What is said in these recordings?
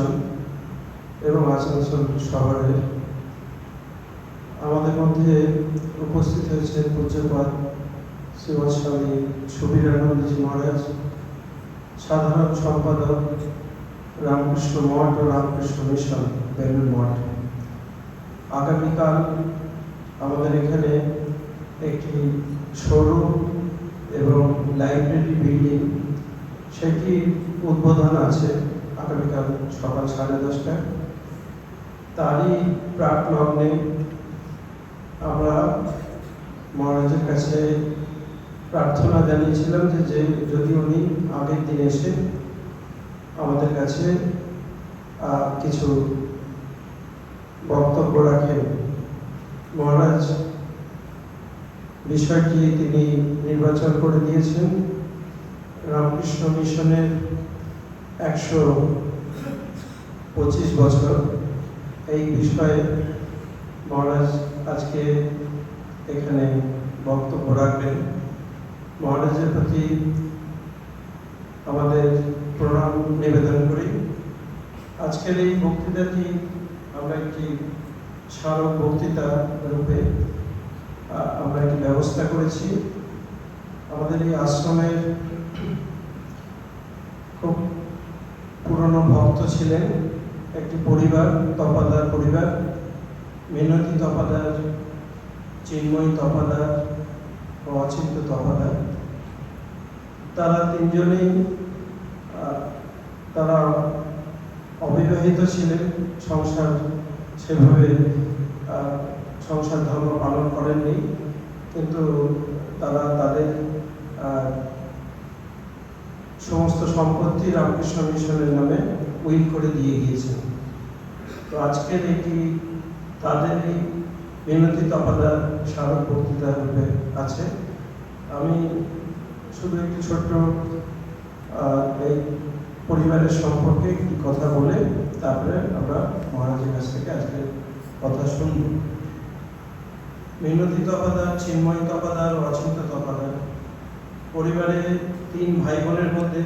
Mission এবং আসানসোল শহরের আমাদের মধ্যে উপস্থিত হয়েছেন পূজ্যপাদ শ্রীমৎ স্বামী সুবীরানন্দজি মহারাজ, সাধারণ সম্পাদক রামকৃষ্ণ মঠ ও রামকৃষ্ণ মিশন বেলুড় মঠ। আগামীকাল আমাদের এখানে একটি শোরুম এবং লাইব্রেরি বিল্ডিং সেটি উদ্বোধন আছে আগামীকাল সকাল 10:30টায়। তারই প্রাক লগ্নে আমরা মহারাজের কাছে প্রার্থনা জানিয়েছিলাম যে যদি উনি আগের দিন এসে আমাদের কাছে কিছু বক্তব্য রাখেন। মহারাজ বিষয়টি তিনি নির্বাচন করে দিয়েছেন। রামকৃষ্ণ মিশনের 125 বছর এই বিষয়ে মহারাজ আজকে এখানে বক্তব্য রাখবেন। মহারাজের প্রতি আমাদের প্রণাম নিবেদন করি। আজকের এই বক্তৃতাটি আমরা একটি স্মারক বক্তৃতা রূপে আমরা একটি ব্যবস্থা করেছি। আমাদের এই আশ্রমের খুব পুরনো ভক্ত ছিলেন একটি পরিবার, তপাদার পরিবার, মিনতি তপাদার, চিন্ময়ী তপাদার ও অচিন্ত তপাদার। তারা তিনজনেই তারা অবিবাহিত ছিলেন, সেভাবে সংসার ধর্ম পালন করেননি, কিন্তু তারা তাদের সমস্ত সম্পত্তি রামকৃষ্ণ মিশনের নামে উইল করে দিয়ে গিয়েছেন। তো আজকের এটি তাদের এই মিনতি তপাদার স্মারক বক্তৃতা রূপে আছে। আমি শুধু একটি ছোট্ট এই পরিবারের সম্পর্কে একটি কথা বলে তারপরে আমরা মহারাজের কাছ থেকে আজকে কথা শুনব। মিনতি তপাদার, চিন্ময়ী তপাদার ও অচিন্ত তপাদার পরিবারে 3 ভাই বোনের মধ্যে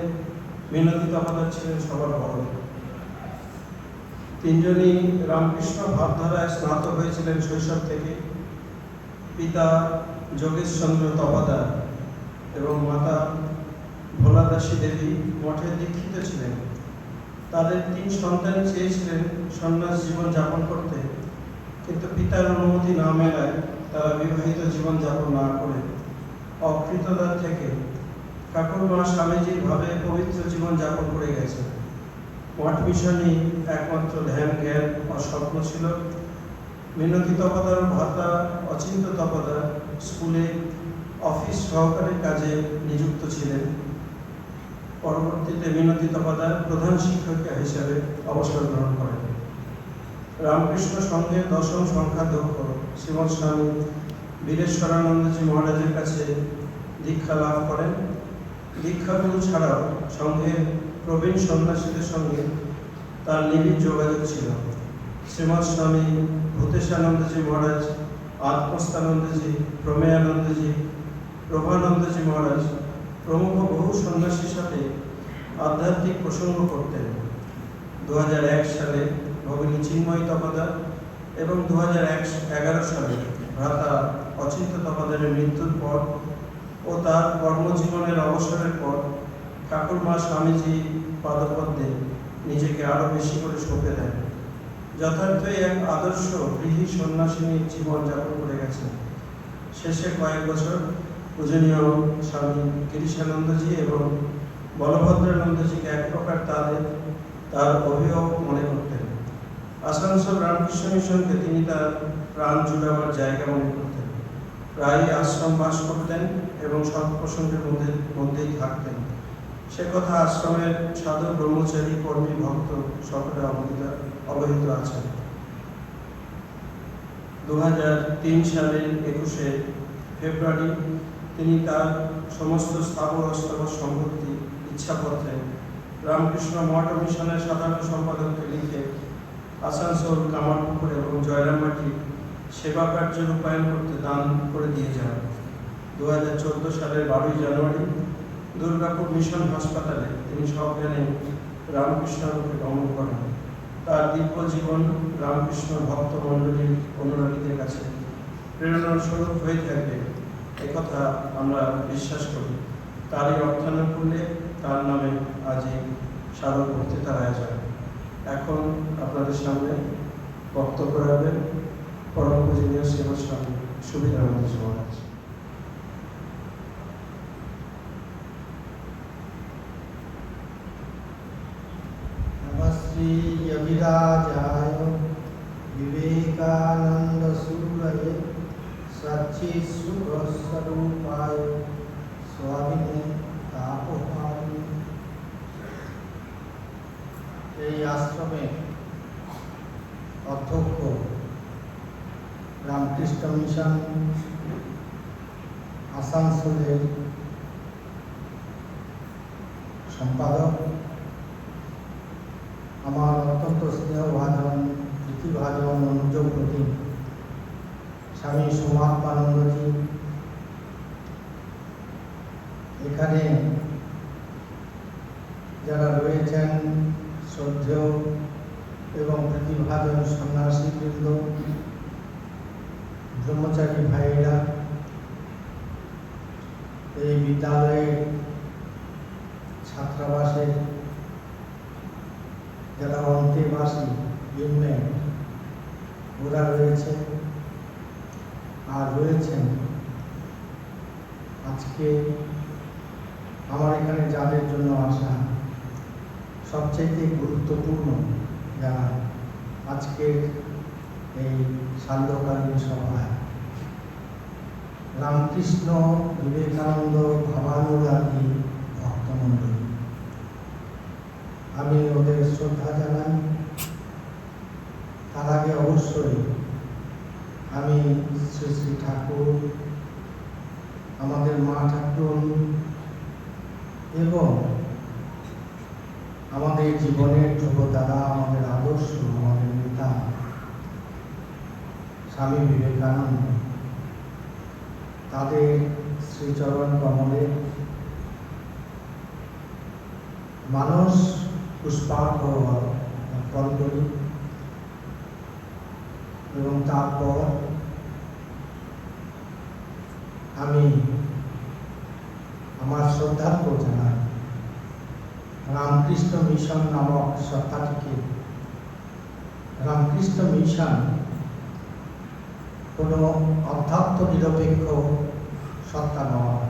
মিনতি তপাদার ছিলেন সবার বড়। তিনজনই রামকৃষ্ণ ভাবধারায় স্নাতক হয়েছিলেন শৈশব থেকে। পিতা যোগেশচন্দ্র তপাদার এবং মাতা ভোলাদাসী দেবী মঠে দীক্ষিত ছিলেন। তাদের 3 সন্তান চেয়েছিলেন সন্ন্যাস জীবন যাপন করতে, কিন্তু পিতার অনুমতি না মেলায় তারা বিবাহিত জীবন যাপন না করে অকৃতদার থেকে ঠাকুরমা স্বামীজির ভাবে পবিত্র জীবন যাপন করে গেছে। মঠ মিশনই একমাত্র ধ্যান, জ্ঞান ও স্বপ্ন ছিল। মিনতি তপাদার ভাতা অচিন্ত তপাদার স্কুলে অফিস সহকারীর কাজে নিযুক্ত ছিলেন। পরবর্তীতে মিনতি তপাদার প্রধান শিক্ষিকা হিসেবে অবসর গ্রহণ করেন। রামকৃষ্ণ সংঘের 10ম সংখ্যাধ্যক্ষ শ্রীমৎ স্বামী বীরেশ্বরানন্দজি মহারাজের কাছে দীক্ষা লাভ করেন। দীক্ষাগুরু ছাড়াও সংঘের প্রবীণ সন্ন্যাসীদের সঙ্গে তার নিবিড় যোগাযোগ ছিল। শ্রীমৎ স্বামী ভূতেশানন্দজি মহারাজ, আত্মস্থানন্দজি, প্রমেয়ানন্দজি, প্রভানন্দজি মহারাজ প্রমুখ বহু সন্ন্যাসীর সাথে আধ্যাত্মিক প্রসঙ্গ করতেন। 2001 সালে ভগিনী চিন্ময়ী তপাদার এবং 2011 সালে ভ্রাতা অচিন্ত তপাদারের মৃত্যুর পর ও তার কর্মজীবনের অবসরের পর ঠাকুরমা স্বামীজি পাদপদ্মে নিজেকে আরো বেশি করে সঁপে দেন। যথার্থই এক আদর্শ গৃহী সন্ন্যাসিনীর জীবন যাপন করে গেছেন। শেষে কয়েক বছর পূজনীয় স্বামী গিরিশানন্দজি এবং বলভদ্রানন্দজিকে এক প্রকার তার অভিভাবক মনে করতেন। আসানসোল রামকৃষ্ণ মিশনকে তিনি তার প্রাণ জুড়াবার জায়গা মনে করতেন। প্রায়ই আশ্রম বাস করতেন এবং সৎ প্রসঙ্গের মধ্যেই থাকতেন। সে কথা আশ্রমের সাধু, ব্রহ্মচারী, কর্মী, ভক্ত সকলে অবহিত আছেন। 2003 সালের 21শে ফেব্রুয়ারি তিনি তার সমস্ত স্থাবর অস্থাবর সম্পত্তি ইচ্ছাপত্রে রামকৃষ্ণ মঠ ও মিশনের সাধারণ সম্পাদককে লিখে আসানসোল, কামারপুকুর এবং জয়রামবাটি সেবা কার্য রূপায়ণ করতে দান করে দিয়ে যান। 2014 সালের 12 জানুয়ারি দুর্গাপুর মিশন হাসপাতালে তিনি সজ্ঞানে রামকৃষ্ণ রূপে গমন করেন। দীর্ঘ জীবন রামকৃষ্ণ ভক্ত মণ্ডলীর অনুরাগীদের কাছে প্রেরণার স্বরূপ হয়ে থাকবে একথা আমরা বিশ্বাস করি। তারই অর্থানুকূল্যে তার নামে আজ এই স্মারক বক্তৃতার আয়োজন। এখন আপনাদের সামনে বক্তব্য রাখবেন পরম পূজনীয় শ্রীমৎ স্বামী সুবিধানন্দ মহারাজ। श्री अभिराजाय विवेकानंद सूरये सच्चित्सुख स्वरूपाय स्वामिने तापहारिणे। এই আশ্রমের অধ্যক্ষ রামকৃষ্ণ মিশন আসানসোলের সম্পাদক, আমার অত্যন্ত স্নেহভাজন প্রীতিভাজন অনুযোগ প্রতীক স্বামী সৌমাত্মানন্দজি, এখানে যারা রয়েছেন শ্রদ্ধেয় এবং প্রতিভাজন সন্ন্যাসীবৃন্দ, ব্রহ্মচারী ভাইয়েরা, এই বিদ্যালয়ের ছাত্রাবাসের যারা অন্তেবাসী ইউনিয়ন ওরা রয়েছে, আর রয়েছেন আজকে আমার এখানে যাদের জন্য আসা সবচেয়ে গুরুত্বপূর্ণ যারা আজকের এই সান্ধ্যকালীন সভায় রামকৃষ্ণ বিবেকানন্দ ভাবানুরাগী ভক্তমণ্ডলী, আমি ওদের শ্রদ্ধা জানাই। তার আগে অবশ্যই আমি শ্রী শ্রী ঠাকুর, আমাদের মা ঠাকুর এবং আমাদের জীবনের ধ্রুবতারা, আমাদের আদর্শ, আমাদের নেতা স্বামী বিবেকানন্দ, তাদের শ্রীচরণ কমলে মানস পুষ্পার্ঘ অর্পণ করি এবং তারপর আমি আমার শ্রদ্ধার্ঘ জানাই রামকৃষ্ণ মিশন নামক সত্তাটিকে। রামকৃষ্ণ মিশন কোনো অধ্যাত্ম নিরপেক্ষ সত্তা নয়।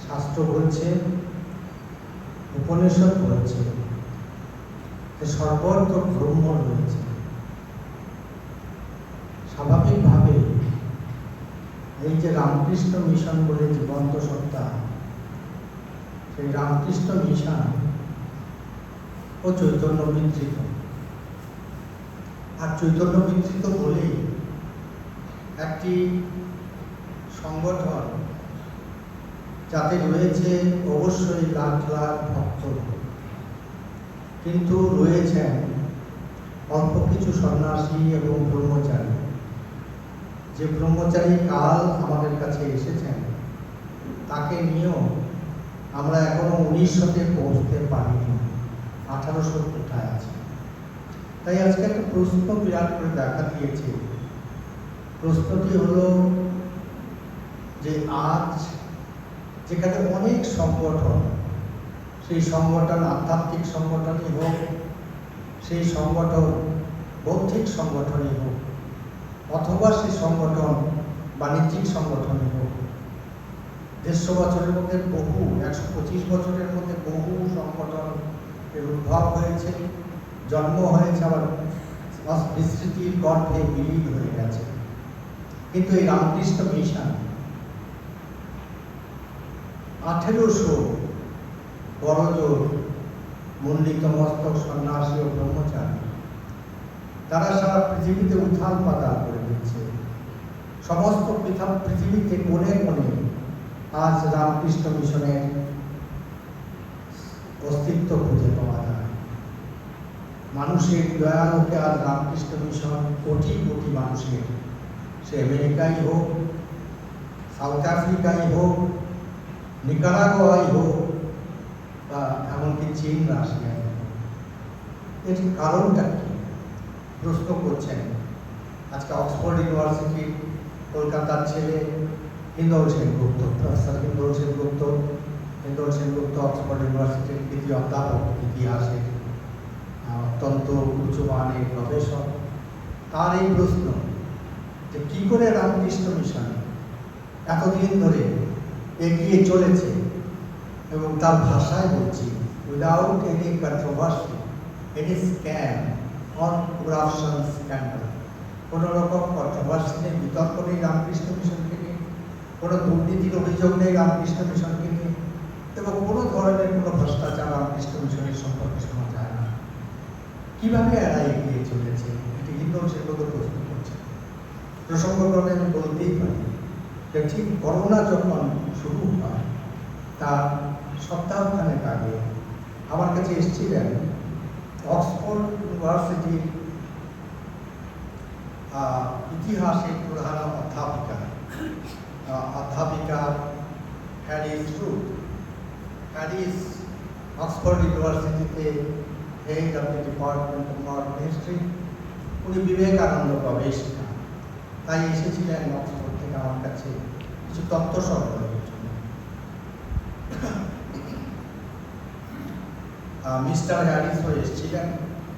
শাস্ত্র বলছে, উপনিষদ বলছে যে সর্বত্র ব্রহ্ম রয়েছে। স্বাভাবিকভাবে এই যে রামকৃষ্ণ মিশন বলে জীবন্ত সত্তা, সেই রামকৃষ্ণ মিশন ও চৈতন্য বিধৃত। আর চৈতন্য বিধৃত বলেই একটি সংগঠন যাতে রয়েছে অবশ্যই লাখ লাখ ভক্ত, কিন্তু রয়েছেন অল্প কিছু সন্ন্যাসী এবং ব্রহ্মচারী। যে ব্রহ্মচারী কাল আমাদের কাছে এসেছেন তাকে নিয়েও আমরা এখনো 1900-তে পৌঁছতে পারিনি, 1800 কোথায় আছে। তাই আজকে একটা প্রশ্ন বিরাট করে দেখা দিয়েছে। প্রশ্নটি হলো যে আজ যেখানে অনেক সংগঠন, সেই সংগঠন আধ্যাত্মিক সংগঠনই হোক, সেই সংগঠন বৌদ্ধিক সংগঠনই হোক, অথবা সেই সংগঠন বাণিজ্যিক সংগঠনই হোক, 150 বছরের মধ্যে বহু 125 বছরের মধ্যে বহু সংগঠন উদ্ভব হয়েছে, জন্ম হয়েছে, আবার বিস্মৃতির গর্ভে বিলীন হয়ে গেছে। কিন্তু এই রামকৃষ্ণ মিশন 1800 বড়জোর মণ্ডিত মস্তক সন্ন্যাসী ও ব্রহ্মচারী, তারা সারা পৃথিবীতে উথাল পাতাল করে দিচ্ছে। সমস্ত পৃথিবীতে কোণে কোণে আজ রামকৃষ্ণ মিশনের অস্তিত্ব খুঁজে পাওয়া যায়। মানুষের দয়ালোকে আজ রামকৃষ্ণ মিশন কোটি কোটি মানুষের, সে আমেরিকাই হোক, সাউথ আফ্রিকাই হোক, নিকারাগুয়াই হোক, বা এমনকি চীন রাশিয়া, এর কারণটা কি প্রশ্ন করছেন। আজকে অক্সফোর্ড ইউনিভার্সিটির কলকাতার ছেলে হিন্দল সেনগুপ্ত, প্রফেসর হিন্দল সেনগুপ্ত অক্সফোর্ড ইউনিভার্সিটির কৃতি অধ্যাপক, ইতিহাসের অত্যন্ত উচ্চমানের গবেষক। তার এই প্রশ্ন যে কী করে রামকৃষ্ণ মিশন এতদিন ধরে এগিয়ে চলেছে, এবং তার ভাষায় বলছি, without any controversy, any scam on corruption scandal, কোনো রকম কন্ট্রোভার্সি নেই, বিতর্ক নেই রামকৃষ্ণ মিশনকে নিয়ে, কোনো দুর্নীতির অভিযোগ নেই রামকৃষ্ণ মিশনকে নিয়ে, এবং কোনো ধরনের কোনো ভ্রষ্টাচার রামকৃষ্ণ মিশনের সম্পর্কে শোনা যায় না। কীভাবে এরা এগিয়ে চলেছে, এটি হিন্দল সেগুলো প্রশ্ন করছে। প্রসঙ্গক্রমে আমি বলতেই পারি যে ঠিক করোনা যখন শুরু হয় তার সপ্তাহখানেক আগে আমার কাছে এসেছিলেন অক্সফোর্ড ইউনিভার্সিটির ইতিহাসের প্রধান অধ্যাপিকা হ্যারিস রুথ। হ্যারিস অক্সফোর্ড ইউনিভার্সিটিতে head of the department of modern history, উনি বিবেকানন্দ গবেষিকা, তাই এসেছিলেন অক্সফোর্ড থেকে আমার কাছে কিছু তথ্য সংগ্রহের জন্য। মিস্টার হ্যারিসও এসেছিলেন,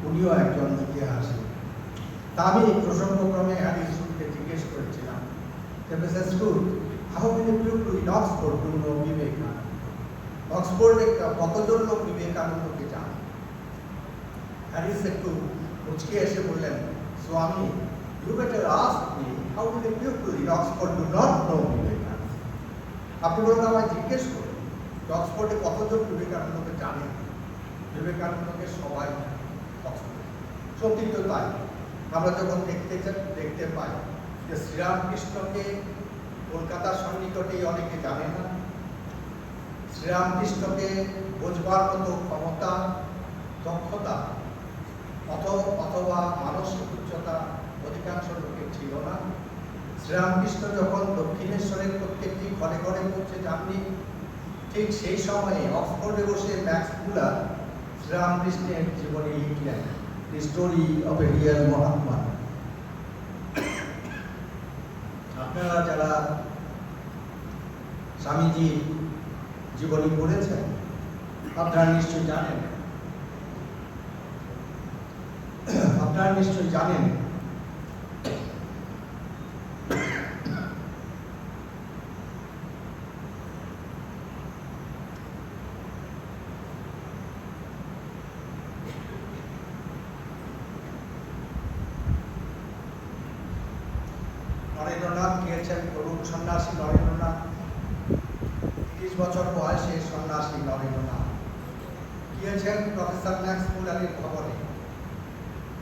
উনিও একজন ইতিহাসী। তা আমি প্রসঙ্গক্রমে হ্যারিস রুথকে জিজ্ঞেস করেছিলাম যে Mrs Ruth, how many people in Oxford do know Vivekananda? অক্সফোর্ডে কতজন লোক বিবেকানন্দকে জানে? হ্যারিস একটু মুচকে এসে বললেন, স্বামী, you better ask me how many people in Oxford do not know Vivekananda. আপনি বলুন আমায় জিজ্ঞেস করুন অক্সফোর্ডে কতজন বিবেকানন্দকে জানেন? বিবেকানন্দকে সবাই পছন্দ। সত্যি তো তাই। আমরা যখন দেখতে পাই যে শ্রীরামকৃষ্ণকে কলকাতার সন্নিকটেই অনেকে জানে না, শ্রীরামকৃষ্ণকে বোঝবার মতো ক্ষমতা, দক্ষতা অথবা মানসিক উচ্চতা অধিকাংশ লোকের ছিল না। শ্রীরামকৃষ্ণ যখন দক্ষিণেশ্বরের প্রত্যেকটি ঘরে ঘরে পৌঁছে যাননি, ঠিক সেই সময়ে অক্সফোর্ডে বসে ম্যাক্স মুলার শ্রীরামকৃষ্ণের জীবনী লিখলেন, the story of A real Mahatma. আপনারা যারা স্বামীজির জীবনী পড়েছেন আপনারা নিশ্চয়ই জানেন নরেন্দ্রনাথ গিয়েছেন, তরুণ সন্ন্যাসী নরেন্দ্রনাথ, 30 বছর বয়সে সন্ন্যাসী নরেন্দ্রনাথ গিয়েছেন প্রফেসর ম্যাক্স মুলারের খবরে,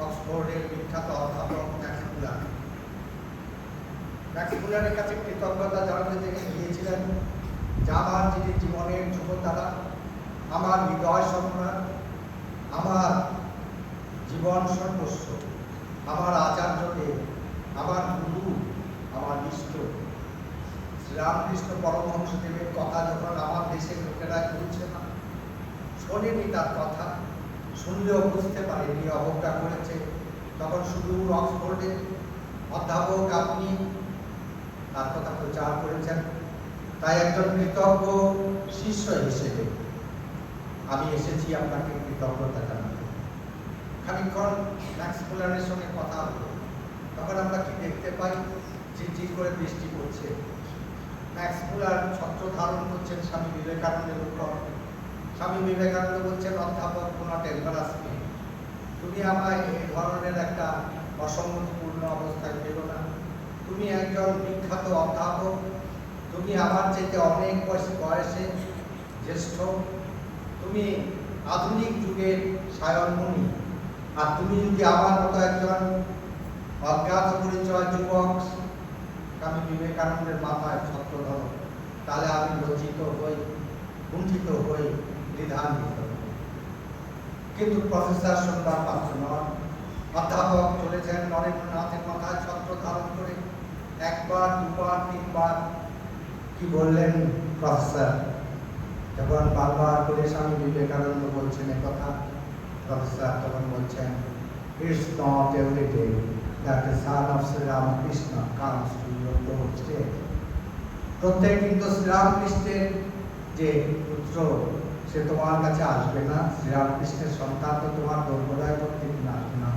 অক্সফোর্ডের বিখ্যাত অধ্যাপক ম্যাক্স মুলার। ম্যাক্স মুলারের কাছে কৃতজ্ঞতা জানাতে গিয়েছিলেন যে আমার যিনি জীবনের ধ্রুবতারা, আমার হৃদয় সম্রাট, আমার জীবন সর্বস্ব, আমার আচার্যদেব, আমার গুরু, আমার ইষ্ট শ্রীরামকৃষ্ণ পরমহংসদেবের কথা যখন আমার দেশের লোকেরা বলছে না, শোনেনি তার কথা, শুনলেও বুঝতে পারেনি, অবজ্ঞা করেছে, তখন শুধু অক্সফোর্ডে অধ্যাপক আপনি তার কথা প্রচার করেছেন। তাই একজন কৃতজ্ঞ শিষ্য হিসেবে আমি এসেছি আপনাকে কৃতজ্ঞতা জানাতে। খানিকক্ষণ ম্যাক্স মুলারের সঙ্গে কথা হলো, তখন আমরা কি দেখতে পাই, ঝিরঝির করে বৃষ্টি পড়ছে। ম্যাক্স মুলার ছত্র ধারণ করছেন স্বামী বিবেকানন্দের উপর। স্বামী বিবেকানন্দ বলছেন, অধ্যাপক কোনটা এম্বারাস মি, তুমি আমায় এই ধরনের একটা অসম্মতিপূর্ণ অবস্থায় পেলো না। তুমি একজন বিখ্যাত অধ্যাপক, তুমি আমার চেয়ে অনেক বয়সে জ্যেষ্ঠ, তুমি আধুনিক যুগের সায়নমণি, আর তুমি যদি আমার মতো একজন অজ্ঞাত পরিচয় যুবক স্বামী বিবেকানন্দের মাথায় ছত্র ধরো, তাহলে আমি লজ্জিত হই, কুণ্ঠিত হই, দ্বিধান্বিত হই। কিন্তু প্রফেসর শুনবার পাত্র নন। অধ্যাপক চলেছেন নরেন্দ্রনাথের মাথায় ছত্র ধারণ করে, একবার, দুবার, তিনবার। কি বললেন প্রফেসর? যখন বারবার করে স্বামী বিবেকানন্দ বলছেন কথা, প্রফেসর তখন বলছেন, it's not every day that the son of Shri Ramakrishna comes to your door step. প্রত্যেক দিন তো শ্রীরামকৃষ্ণের যে পুত্র সে তোমার কাছে আসবে না, শ্রীরামকৃষ্ণের সন্তান তো তোমার দোরগোড়ায় প্রত্যেক দিন আসবে না।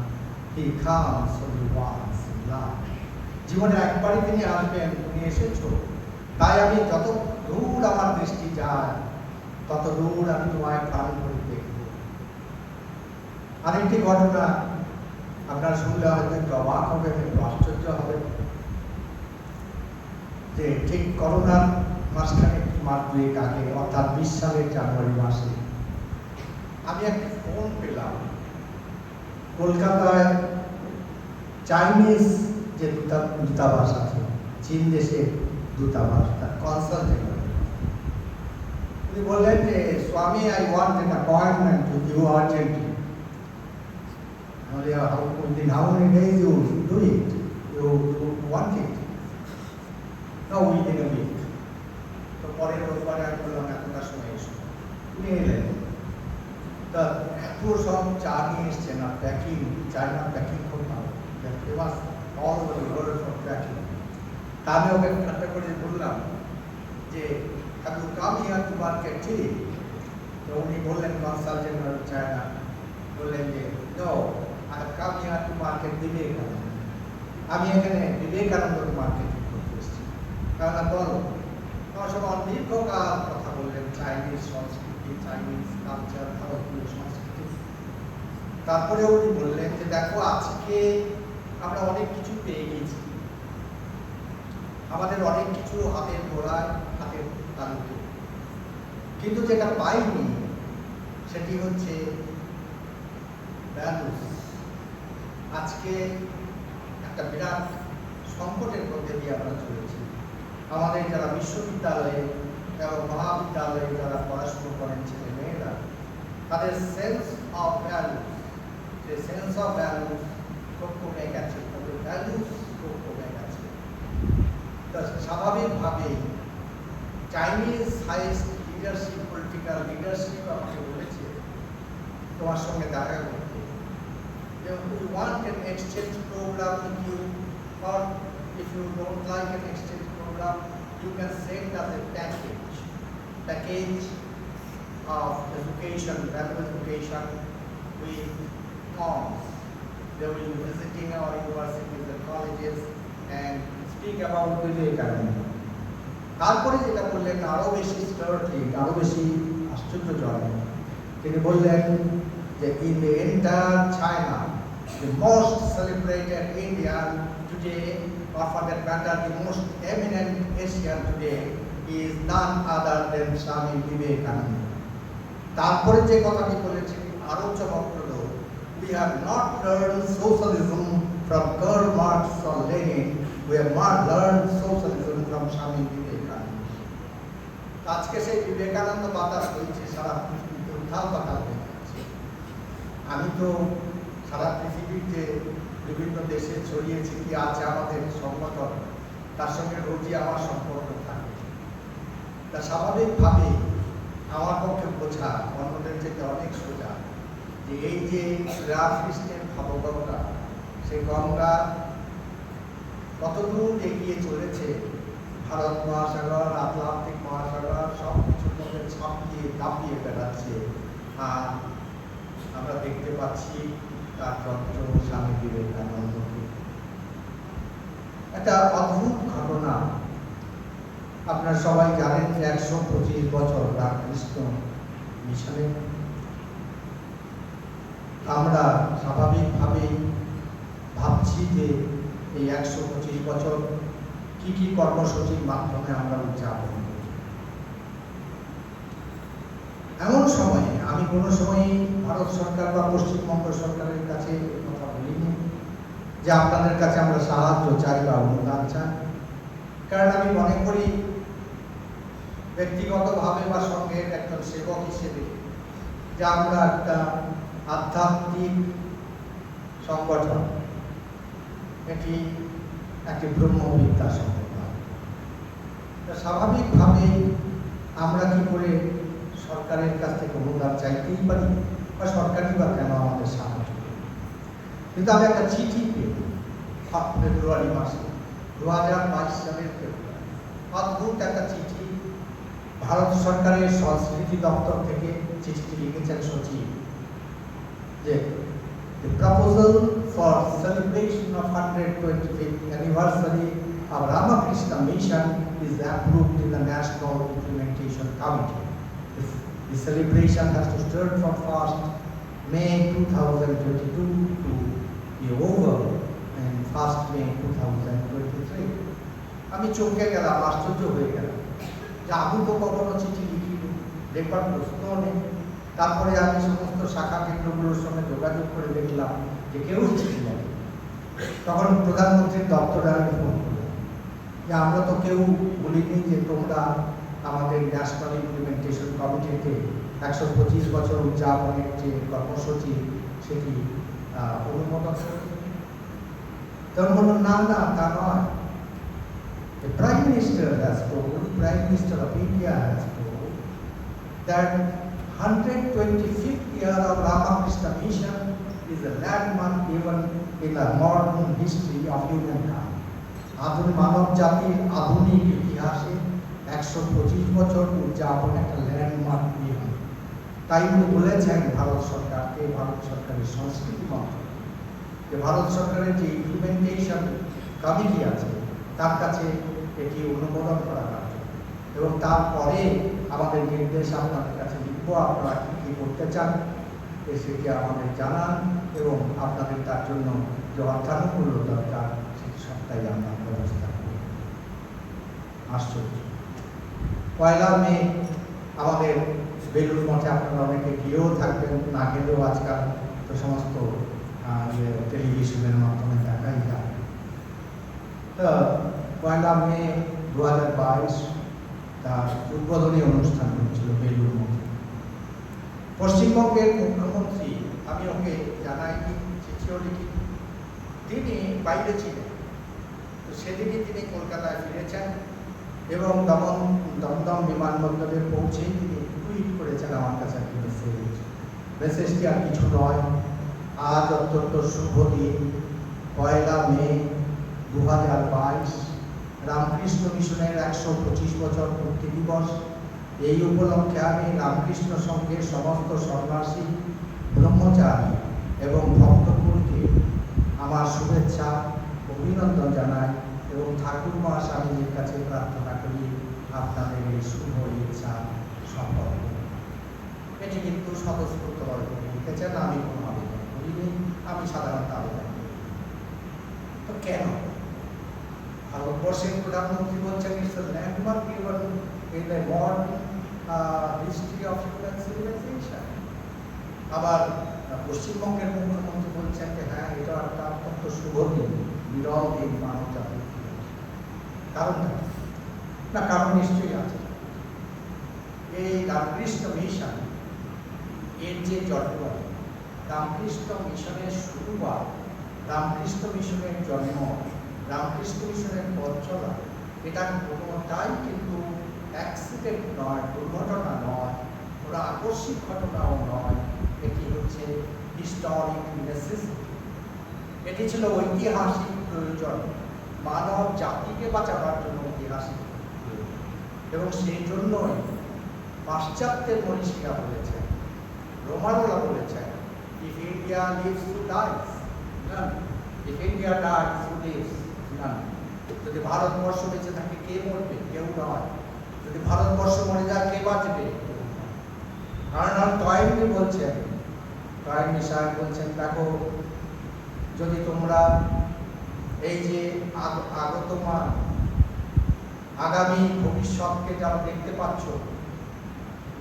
He comes only once in life. জীবনে একবারই তিনি আসবেন, তুমি এসেছো, তাই আমি যত দূর আমার দৃষ্টি যায় তত দূর আমি তোমায় প্রাণ করে দেখব। আরেকটি ঘটনা আপনারা শুনলে হয়তো একটু অবাক হবে, একটু আশ্চর্য হবে, যে ঠিক করোনার মাঝখানে মাস দুয়েক আগে, অর্থাৎ 20 সালের জানুয়ারি মাসে আমি একটি ফোন পেলাম। কলকাতায় চাইনিজ যে দূতাবাস আছে, চীন দেশের দূতাবাস, তার কনসাল জেনারেল, উনি বললেন যে Swami, I want an appointment with you urgently. Within how many days you do it? You want it? No, within a week. তো পরের রোববারে আমি বললাম এতটার সময় এসো। উনি এলেন, তা এত সব চা নিয়ে এসছেন, আর প্যাকিং, চায়না প্যাকিং খুব ভালো, famous all over world for packing. তা আমি ওকে ঠাট্টা করে বললাম যে have you come here to market tea? তো উনি বললেন, কনসাল জেনারেল চায়না বললেন যে no, I have come here to market Vivekananda. আমি এখানে বিবেকানন্দ মার্কেটিং করতে এসেছি। কারণ বলো, আমার সব দীর্ঘকাল কথা বললেন চাইনিজ সংস্কৃতি, চাইনিজ কালচার, ভারতীয় সংস্কৃতি। তারপরে উনি বললেন যে দেখো, আজকে আমরা অনেক কিছু পেয়ে গেছি, আমাদের অনেক কিছু হাতের গোড়ায়, হাতের তালুতে, কিন্তু যেটা পাইনি সেটি হচ্ছে ভ্যালুস। আজকে একটা বিরাট সংকটের মধ্যে দিয়ে আমরা চলেছি। আমাদের যারা বিশ্ববিদ্যালয়ে এবং মহাবিদ্যালয়ে যারা পড়াশুনো করেন ছেলে মেয়েরা, তাদের সেন্স অফ ভ্যালুস, যে সেন্স অফ ভ্যালুস খুব কমে গেছে, তাদের ভ্যালুস খুব কমে গেছে। স্বাভাবিকভাবেই Chinese highest leadership, political leadership আমাকে বলেছে তোমার সঙ্গে দেখা করতে। We want an exchange program with you, or if you don't like an exchange program, you can send us a package of education, value education with forms. They will be visiting our universities and colleges and speak about Vivekananda. তারপরে যেটা বললেন আরো বেশি স্টার্টলিং, আরো বেশি আশ্চর্যজনক, তিনি বললেন যে in the entire China, the most celebrated Indian today, or for that matter, the most eminent Asian today, is none other than Swami Vivekananda. তারপরে যে কথাটি বলেছেন আরো চমকপ্রদ, we have not learned socialism from Karl Marx or Lenin, we have not learned socialism from Swami Vivekananda. আজকে সেই বিবেকানন্দ বাতাস বইছে সারা পৃথিবীতে, উত্থাল পাতাল হয়ে যাচ্ছে। আমি তো সারা পৃথিবীতে বিভিন্ন দেশে ছড়িয়েছি কি আছে আমাদের সংগঠন, তার সঙ্গে রোজই আমার সম্পর্ক থাকে। তা স্বাভাবিকভাবেই আমার পক্ষে বোঝা অন্যদের থেকে অনেক সোজা যে এই যে রামকৃষ্ণের ভাবগঙ্গা, সেই গঙ্গা কতদূর এগিয়ে চলেছে, ভারত মহাসাগর, আটলান্টিক মহাসাগর সব কিছুর মধ্যে ছাপিয়ে দাপিয়ে বেড়াচ্ছে, আর আমরা দেখতে পাচ্ছি তার যন্ত্র স্বামী বিবেকানন্দকে। একটা অদ্ভুত ঘটনা, আপনারা সবাই জানেন যে 125 বছর রামকৃষ্ণ মিশনে। আমরা স্বাভাবিকভাবেই ভাবছি যে এই 125 বছর কি কি কর্মসূচির মাধ্যমে আমরা উদযাপন করি। এমন সময়ে আমি কোনো সময়ই ভারত সরকার বা পশ্চিমবঙ্গ সরকারের কাছে কথা বলিনি যে আপনাদের কাছে আমরা সাহায্য চাই বা অনুদান চাই, কারণ আমি মনে করি ব্যক্তিগতভাবে বা সঙ্গের একজন সেবক হিসেবে যে আমরা একটা আধ্যাত্মিক সংগঠন, এটি একটি ব্রহ্মবিদ্যা সংগঠন। স্বাভাবিকভাবেই আমরা কি করে সরকারের কাছ থেকে অনুদান চাইতেই পারি, বা সরকারই বা কেন আমাদের সাহায্য করবে। কিন্তু আমি একটা চিঠি পেয়ে ফেব্রুয়ারি মাসে 2022 সালের ফেব্রুয়ারি, অদ্ভুত একটা চিঠি ভারত সরকারের সংস্কৃতি দপ্তর থেকে চিঠিটি লিখেছেন সচিব যে the proposal for celebration of 125th anniversary of Ramakrishna Mission is approved in the National Implementation Committee. The celebration has to start from 1st May 2022 to be over in 1st May 2023. আমি চমকে গেলাম, আশ্চর্য হয়ে গেলাম যে আমি তো কখনো চিঠি লিখিনি, রেকর্ড প্রশ্নও নেই। তারপরে আমি সমস্ত শাখা কেন্দ্রগুলোর সঙ্গে যোগাযোগ করে দেখলাম যে কেউ চিঠি লেখে। তখন প্রধানমন্ত্রীর দপ্তরে আমি ফোন করলাম যে আমরা তো কেউ বলিনি যে তোমরা আমাদের ন্যাশনাল ইমপ্লিমেন্টেশন কমিটিতে 125 বছর উদযাপনের যে কর্মসূচি সেটি অনুমোদন করবে। তখন বলল না না, তা নয়। The Prime Minister has told, Prime Minister of India has told that 125th year of Ramakrishna Mission is a landmark even in the modern history of humankind. আধুনিক মানব জাতির আধুনিক ইতিহাসে 125 বছর উদযাপন একটা ল্যান্ডমার্ক ইভেন্ট। তাই উনি বলেছেন ভারত সরকারকে, ভারত সরকারের সংস্কৃতি মন্ত্রক, যে ভারত সরকারের যে ইমপ্লিমেন্টেশন কমিটি আছে তার কাছে এটি অনুমোদন করা কার্য, এবং তারপরে আমাদের নির্দেশ আপনাদের কাছে লিখব, আপনারা কী কী করতে চান সেটি আমাদের জানান, এবং আপনাদের তার জন্য যে অর্থানুকূল্য দরকার সেটি সবটাই আমরা ব্যবস্থা করব। আশ্চর্য। 1 মে আমাদের বেলুড় মঠে আপনারা অনেকে গিয়েও থাকবেন, না গেলেও আজকাল তো সমস্ত টেলিভিশনের মাধ্যমে দেখাই যায়। তো 1 মে 2022 তার উদ্বোধনী অনুষ্ঠান হচ্ছিল বেলুড় মঠে। পশ্চিমবঙ্গের মুখ্যমন্ত্রী, আমি ওকে জানাইনি, চিঠিও লিখি, তিনি বাইরে ছিলেন। তো সেদিনই তিনি কলকাতায় ফিরেছেন এবং দমদম বিমানবন্দরে পৌঁছেই তিনি টুইট করেছেন আমার কাছে একটি মেসেজ। মেসেজটি আর কিছু নয়, আজ অত্যন্ত শুভ দিন 1 মে 2022, রামকৃষ্ণ মিশনের 125 বছর পূর্তি দিবস। এই উপলক্ষে আমি রামকৃষ্ণ সংঘের সমস্ত সন্ন্যাসী, ব্রহ্মচারী এবং ভক্তকুলকে আমার শুভেচ্ছা অভিনন্দন জানাই এবং ঠাকুরমা স্বামীজির কাছে প্রার্থনা করি আপনাদের এই শুভ ইচ্ছা সফল। এটি কিন্তু স্বতঃস্ফূর্তভাবে লিখেছেন, আমি কোনো আবেদন করিনি, আমি সাধারণত আবেদন করি। তো কেন ভারতবর্ষের প্রধানমন্ত্রী বলছেন it's a landmark even in the modern history of human civilisation, আবার পশ্চিমবঙ্গের মুখ্যমন্ত্রী বলছেন যে হ্যাঁ এটা একটা অত্যন্ত শুভ দিন, বিরল দিন মানব জাতির। কারণ না, কারণ নিশ্চয়ই আছে। এই রামকৃষ্ণ মিশন এর যে জন্ম, রামকৃষ্ণ মিশনের শুরুবার, রামকৃষ্ণ মিশনের জন্ম, রামকৃষ্ণ মিশনের পথ চলা, এটা কোনোটাই কিন্তু অ্যাক্সিডেন্ট নয়, দুর্ঘটনা নয়, কোনো আকস্মিক ঘটনাও নয়। এটি হচ্ছে হিস্টোরিক নেসেসিটি। এটি ছিল ঐতিহাসিক প্রয়োজন, মানব জাতিকে বাঁচাবার জন্য ঐতিহাসিক প্রয়োজন। এবং সেই জন্যই পাশ্চাত্যের মনীষীরা বলেছেন, রোমানরা বলেছেন, if India lives to dies none, if India dies to lives none. যদি ভারতবর্ষ বেঁচে থাকে কে মরবে? কেউ নয়। যদি ভারতবর্ষ মরে যায় কে বাঁচবে? আর্নাল্ড টয়েনি বলছেন, টয়েনি সাহেব বলছেন, দেখো যদি তোমরা এই যে আগতমান আগামী ভবিষ্যৎকে যারা দেখতে পাচ্ছ,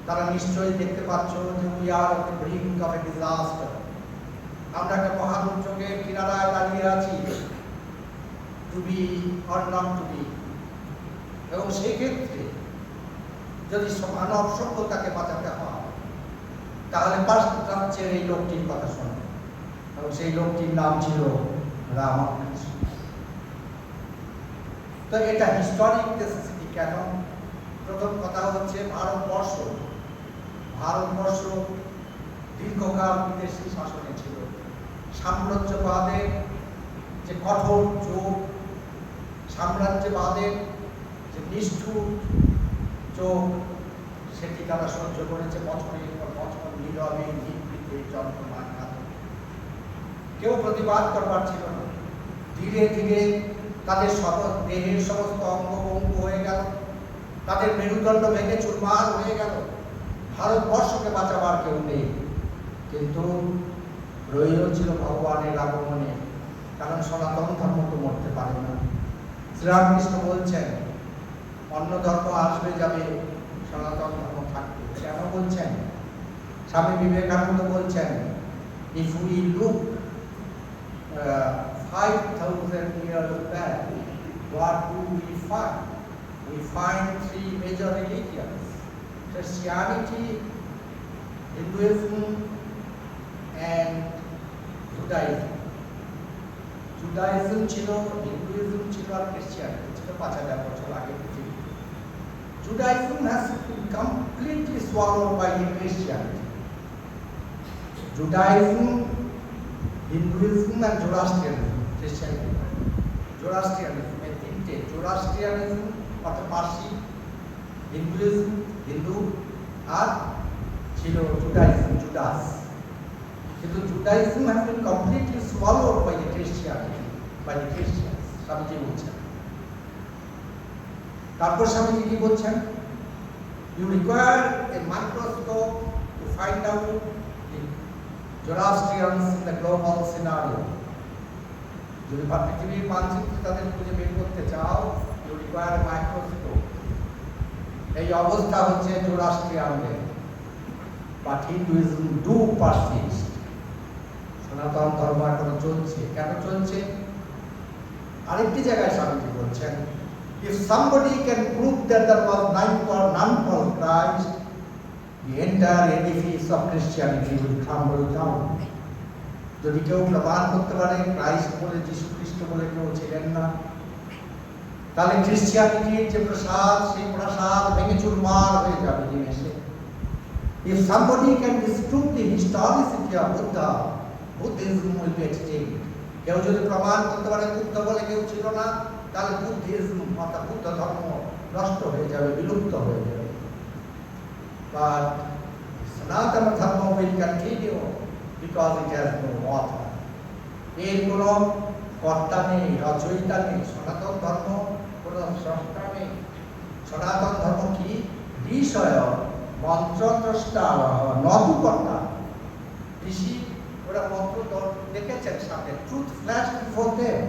তারা নিশ্চয়ই দেখতে পাচ্ছ যে we are on the brink of a disaster. আমরা একটা মহাদুর্যোগের কিনারায় দাঁড়িয়ে আছি, to be or not to be. এবং সেই ক্ষেত্রে যদি মানব সভ্যতাকে বাঁচাতে হয় তাহলে পাশ্চাত্যের এই লোকটির কথা শোনো। এবং সেই লোকটির নাম ছিল রামকৃষ্ণ। তো এটা হিস্টোরিক নেসেসিটি কেন? প্রথম কথা হচ্ছে ভারতবর্ষ ভারতবর্ষ দীর্ঘকাল বিদেশি শাসনে ছিল। সাম্রাজ্যবাদের যে কঠোর চোখ, সাম্রাজ্যবাদের যে নিষ্ঠুর চোখ, সেটি তারা সহ্য করেছে বছরের পর বছর নীরবে নিভৃতে যন্ত্রণায় কাতর। কেউ প্রতিবাদ করবার ছিল না। ধীরে ধীরে তাদের দেহের সমস্ত অঙ্গ ভঙ্গ হয়ে গেল, তাদের মেরুদণ্ড ভেঙে চুরমার হয়ে গেল। ভারতবর্ষকে বাঁচাবার কেউ নেই, কিন্তু রইল ছিল ভগবানের আগমনে, কারণ সনাতন ধর্ম তো মরতে পারে না। শ্রীরামকৃষ্ণ বলছেন অন্য ধর্ম আসবে যাবে, সনাতন ধর্ম থাকবে। কেন বলছেন? স্বামী বিবেকানন্দ বলছেন, if we look 5,000 years back, what do we find? We find three major religions: Christianity, Hinduism, and Judaism. Judaism ছিল, Hinduism ছিল, আর Christianity ছিল 5,000 বছর আগে পৃথিবী। Judaism has been completely swallowed by the Christianity. Judaism, Hinduism and Zoroastrianism, Christianity, Zoroastrianism, এই তিনটে, Zoroastrianism অর্থাৎ Parsi, Hinduism Hindu, আর ছিল Judaism, জুডাস। কিন্তু Judaism has been completely swallowed by the Christianity, by the Christians, Swamiji বলছেন। তারপর স্বামীজি কি বলছেন? You require a microscope to find out the Zoroastrians in the global scenario. যদি পৃথিবীর মানচিত্রে তাদের খুঁজে বের করতে চাও, you require a microscope. এই অবস্থা হচ্ছে জোরাস্ট্রিয়ানদের। But Hinduism do persist. সনাতন ধর্ম এখনো চলছে। কেন চলছে? আরেকটি জায়গায় স্বামীজি বলছেন, if somebody can prove that there was none for Christ, the entire edifice of Christianity will crumble down. যদি কেউ প্রমাণ করতে পারে ক্রাইস্ট বলে, যীশু খ্রিস্ট বলে কেউ ছিলেন না, তাহলে খ্রিস্টিয়ানিটির যে প্রসাদ, সেই প্রসাদ ভেঙে চুরমার হয়ে যাবে জিনিসে। If somebody can disprove the historicity of Buddha, Buddhism will be extinct. কেউ যদি প্রমাণ করতে পারে বুদ্ধ বলে কেউ ছিল না, তাহলে বুদ্ধিজম অর্থাৎ বুদ্ধ ধর্ম নষ্ট হয়ে যাবে, বিলুপ্ত হয়ে যাবে। But Sanatana Dharma will continue because it has no author. এর কোনো কর্তা নেই, রচয়িতা নেই। সনাতন ধর্ম কোনো স্রষ্টা নেই। সনাতন ধর্ম কি? বিষয়, মন্ত্রদ্রষ্টা, নতুকর্তা। ঋষি ওরা মন্ত্র দেখেছেন সামনে, ট্রুথ ফ্ল্যাশ বিফোর দেম,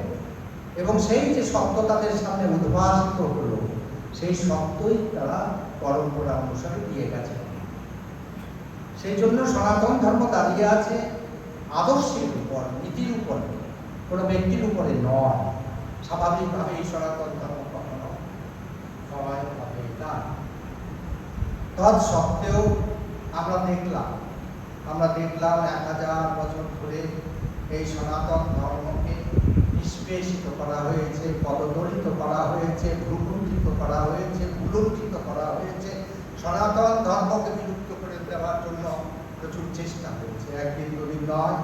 এবং সেই যে সত্য তাদের সামনে উদ্ভাসিত হলো, সেই সত্যই তারা পরম্পরা অনুসারে দিয়ে গেছে। সেই জন্য সনাতন ধর্ম দাঁড়িয়ে আছে আদর্শের উপর, নীতির উপর, কোনো ব্যক্তির উপরে নয়। স্বাভাবিকভাবে এই সনাতন ধর্ম কখনো সবাই ভাবে না। তৎসত্ত্বেও আমরা দেখলাম 1000 বছর ধরে এই সনাতন ধর্মকে নিষ্পেষিত করা হয়েছে, পদদলিত করা হয়েছে, ভ্রুকুণ্ঠিত করা হয়েছে, ভুলুণ্ঠিত করা হয়েছে। সনাতন ধর্মকে বিলুপ্ত করে দেওয়ার জন্য প্রচুর চেষ্টা হয়েছে, একদিন দুদিন নয়,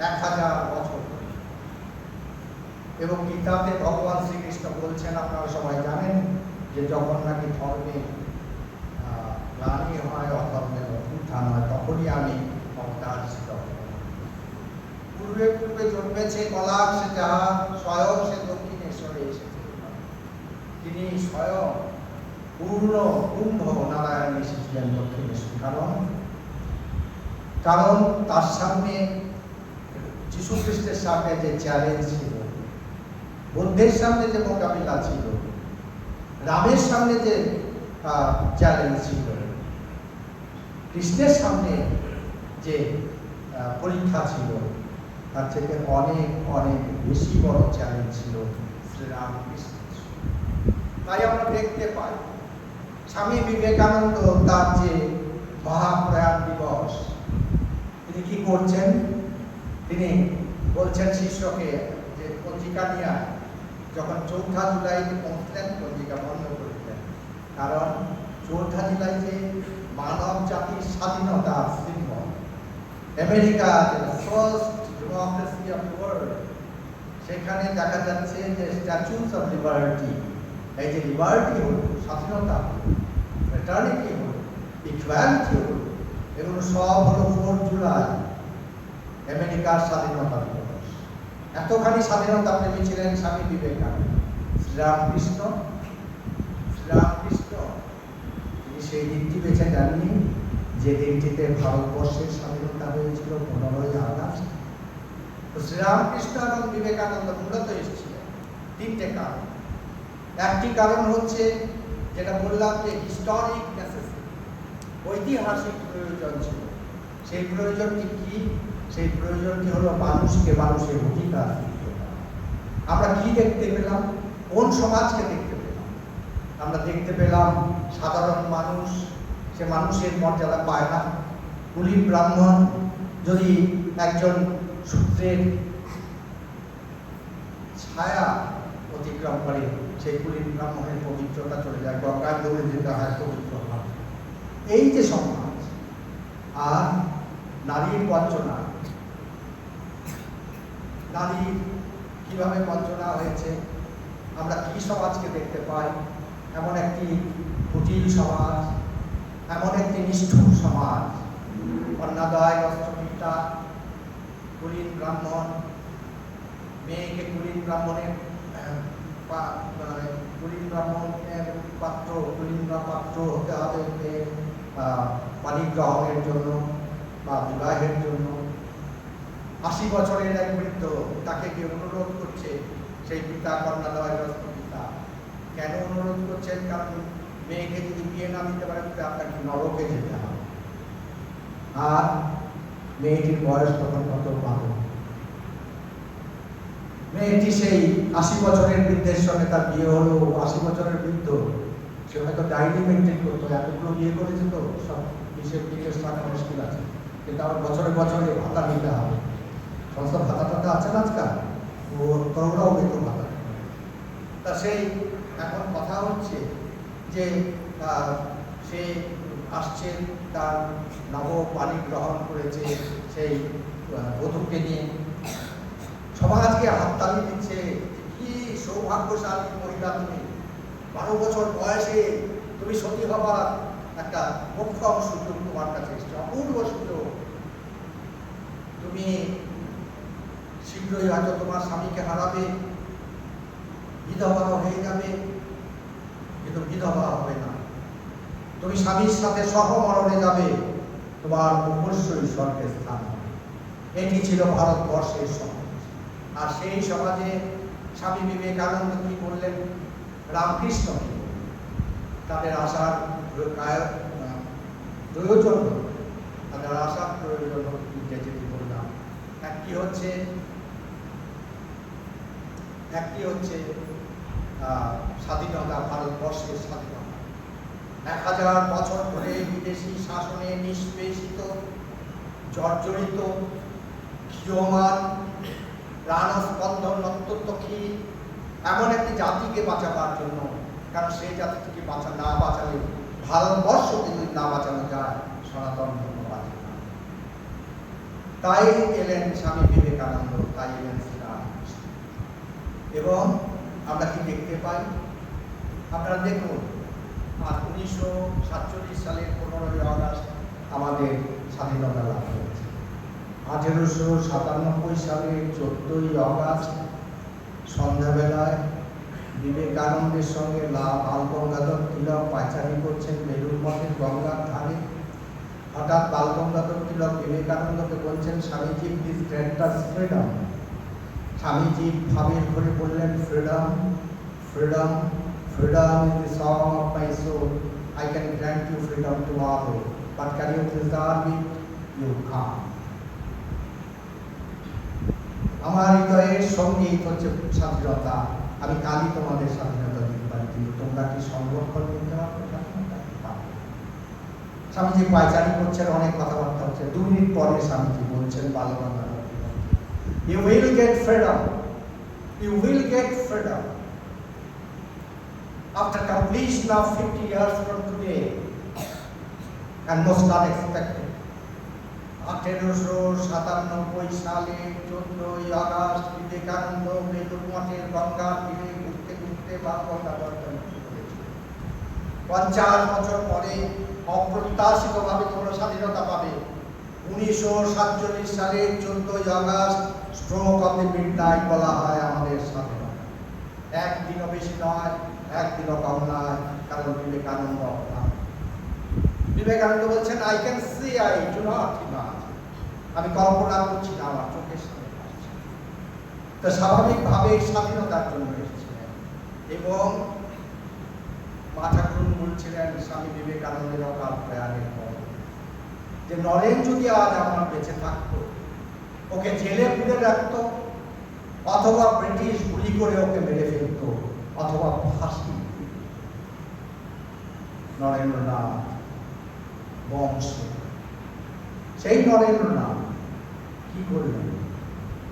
1000 বছর ধরে। এবং গীতাতে ভগবান শ্রীকৃষ্ণ বলছেন, আপনারা সবাই জানেন, যে যখন নাকি ধর্মে গ্লানি হয়, অধর্মের উত্থান হয়, তখনই আমি অবতার ছিল। পূর্বে পূর্বে জন্মেছে কলাক সে যাহা, স্বয়ং সে দক্ষিণেশ্বরে এসেছে। তিনি স্বয়ং পূর্ণ কুম্ভ নারায়ণ এসেছিলেন দক্ষিণেশ্বর। কারণ তার সামনে, যীশু খ্রিস্টের সামনে যে চ্যালেঞ্জ ছিল, বুদ্ধের সামনে যে মোকাবিলা ছিল, রামের সামনে যে চ্যালেঞ্জ ছিল, কৃষ্ণের সামনে যে পরীক্ষা ছিল, তার থেকে অনেক অনেক বেশি বড় চ্যালেঞ্জ ছিল শ্রীরামকৃষ্ণ। তাই আমরা দেখতে পাই স্বামী বিবেকানন্দ তার যে মহাপ্রয়াণ দিবস, তিনি কি করছেন? তিনি বলছেন শিষ্যকে যে পঞ্জিকা নিয়ে আয়। যখন 4 জুলাইতে পৌঁছলেন, পঞ্জিকা বন্ধ করে দিলেন। কারণ 4 জুলাই যে মানব জাতির স্বাধীনতার symbol. America first democracy of the world, সেখানে দেখা যাচ্ছে যে স্ট্যাচুস অফ লিবার্টি, এই যে লিবার্টি হল, স্বাধীনতা হল, ফ্রেটার্নিটি হল, ইকুয়ালিটি হল, এগুলো সব হলো 4 জুলাই আমেরিকার স্বাধীনতা দিবস। এতখানি স্বাধীনতা প্রেমী ছিলেন স্বামী বিবেকানন্দ। শ্রীরামকৃষ্ণ তিনি সেই দিনটি বেছে নেননি যে দিনটিতে ভারতবর্ষের স্বাধীনতা হয়েছিল 15ই আগস্ট। তো শ্রীরামকৃষ্ণ এবং বিবেকানন্দ মূলত এসেছিলেন 3টে কারণ। একটি কারণ হচ্ছে যেটা বললাম যে হিস্টোরিক নেসেসিটি, ঐতিহাসিক প্রয়োজন ছিল। সেই প্রয়োজনটি কি? সেই প্রয়োজনটি হলো মানুষকে মানুষের অধিকার দিতে হবে। আমরা কি দেখতে পেলাম? কোন সমাজকে দেখতে পেলাম? আমরা দেখতে পেলাম সাধারণ মানুষ, সে মানুষের মর্যাদা পায় না। কুলি ব্রাহ্মণ যদি একজন সূত্রের ছায়া অতিক্রম করে, সেই কুলি ব্রাহ্মণের পবিত্রতা চলে যায়, গঙ্গায় দৌড়ে যেতে হয় পবিত্র হয়। এই যে সমাজ। আর নারীর বঞ্চনা, নারীর কিভাবে বঞ্চনা হয়েছে, আমরা কি সমাজকে দেখতে পাই? এমন একটি কুটিল সমাজ, এমন একটি নিষ্ঠুর সমাজ। অন্নাদয় অস্ত্রবিদ্যা, কুলীন ব্রাহ্মণ, মেয়েকে কুলীন ব্রাহ্মণের পাত্র হতে হবে পানি গ্রহণের জন্য বা বিবাহের জন্য। 80 বছরের এক বৃদ্ধ, তাকে কি অনুরোধ করছে সেই পিতা, কন্যাদয়গ্রস্ত পিতা। কেন অনুরোধ করছেন? কারণ মেয়েকে যদি বিয়ে না দিতে পারেন আপনাকে নরকে যেতে হবে। আর মেয়েটির বয়স তখন কত? 12। মেয়েটি সেই 80 বছরের বৃদ্ধের সঙ্গে তার বিয়ে হলো। 80 বছরের বৃদ্ধ, সে হয়তো ডায়েরি মেনটেন করতো, এতগুলো বিয়ে করেছে তো সব হিসেব নিকেশ রাখা মুশকিল আছে। কিন্তু আমার বছরে বছরে ভাতা নিতে হবে। সমস্ত ভাতা আছে না আজকাল, ওরাও বেতন ভাতা। তা সেই এখন কথা হচ্ছে যে সে আসছে, তার নব পানি গ্রহণ করেছে সেই বধূকে নিয়ে। সমাজকে হাততালি দিচ্ছে, কি সৌভাগ্যশালী মহিলা তুমি, 12 বছর বয়সে তুমি সতী হবার একটা মোক্ষম সুযোগ তোমার কাছে এসছে, অপূর্ব সুযোগ। তুমি শীঘ্রই হয়তো তোমার স্বামীকে হারাবে, বিধবা হয়ে যাবে, কিন্তু বিধবা হবে না। তুমি স্বামীর সাথে সহমরণে যাবে, তোমার অবশ্যই স্বর্গের স্থান হবে। এটি ছিল ভারতবর্ষের সমাজ। আর সেই সমাজে স্বামী বিবেকানন্দ কি করলেন? রামকৃষ্ণ কি করলেন? তাদের আশার প্রয়োজন, তাদের আশার প্রয়োজন যেটি বললাম। একটি হচ্ছে স্বাধীনতা, ভারতবর্ষের স্বাধীনতা। 1000 বছর ধরে বিদেশি শাসনে নিষ্পেষিত, জর্জরিত, ক্ষীয়মান, প্রাণস্পন্দন রক্তক্ষী এমন একটি জাতিকে বাঁচাবার জন্য, কারণ সেই জাতিটিকে না বাঁচালে, ভারতবর্ষকে যদি না বাঁচানো যায়, সনাতন ধর্ম বাঁচে না। তাই এলেন স্বামী বিবেকানন্দ, তাই এলেন শ্রীরামকৃষ্ণ। এবং আমরা কি দেখতে পাই? আপনারা দেখুন, আর 1947 সালের 15ই আগস্ট আমাদের স্বাধীনতা লাভ হয়েছে। 1897 সালের 14ই আগস্ট সন্ধ্যাবেলায় বিবেকানন্দের সঙ্গে বালগঙ্গাধর তিলক পায়চারি করছেন বেলুড় মঠের গঙ্গার ধারে। হঠাৎ বালগঙ্গাধর তিলক বিবেকানন্দকে বলছেন, Swamiji please grant us freedom. Swamiji ভাবের ঘরে বললেন, freedom, freedom, freedom is the song of my soul. I can grant you freedom tomorrow, but can you preserve it? You can't. আমার হৃদয়ের সঙ্গীত হচ্ছে স্বাধীনতা। আমি কালই তোমাদের স্বাধীনতা দিতে পারি, কিন্তু তোমরা কি সংরক্ষণ করতে পারবে? স্বামীজি পায়চারি করছেন, অনেক কথাবার্তা হচ্ছে। 2 মিনিট পরে স্বামীজি বলছেন Balgangadhar, You will get freedom. You will get freedom. After completion of 50 years from today, and most unexpected. 1897 সালে 14ই আগস্ট বিবেকানন্দ বেলুড় মঠের গঙ্গার তীরে ঘুরতে ঘুরতে ভাগবত দর্শন করেছিলেন। 50 বছর পরে অপ্রত্যাশিতভাবে তোমরা স্বাধীনতা পাবে। 1947 সালের 14ই আগস্ট স্ট্রোক অফ দি মিডনাইট বলা হয় আমাদের স্বাধীনতা। একদিনও বেশি নয়, একদিনও কম নয়, কারণ বিবেকানন্দ বলছেন I can see I do not imagine, আমি কল্পনা করছি না, আমার চোখের সামনে আসছে। তো স্বাভাবিকভাবে স্বাধীনতার জন্য এসেছিলেন এবং মাথাগুরুন বলছিলেন স্বামী বিবেকানন্দের অকাল প্রয়াণের পর যে নরেন যদি আজ আমার বেঁচে থাকতো, ওকে জেলে পুরে রাখতো, অথবা ব্রিটিশ গুলি করে ওকে মেরে ফেলতো, অথবা ফাঁসি। নরেন্দ্রনাথ বংশ, সেই নরেন্দ্রনাথ কি করলেন?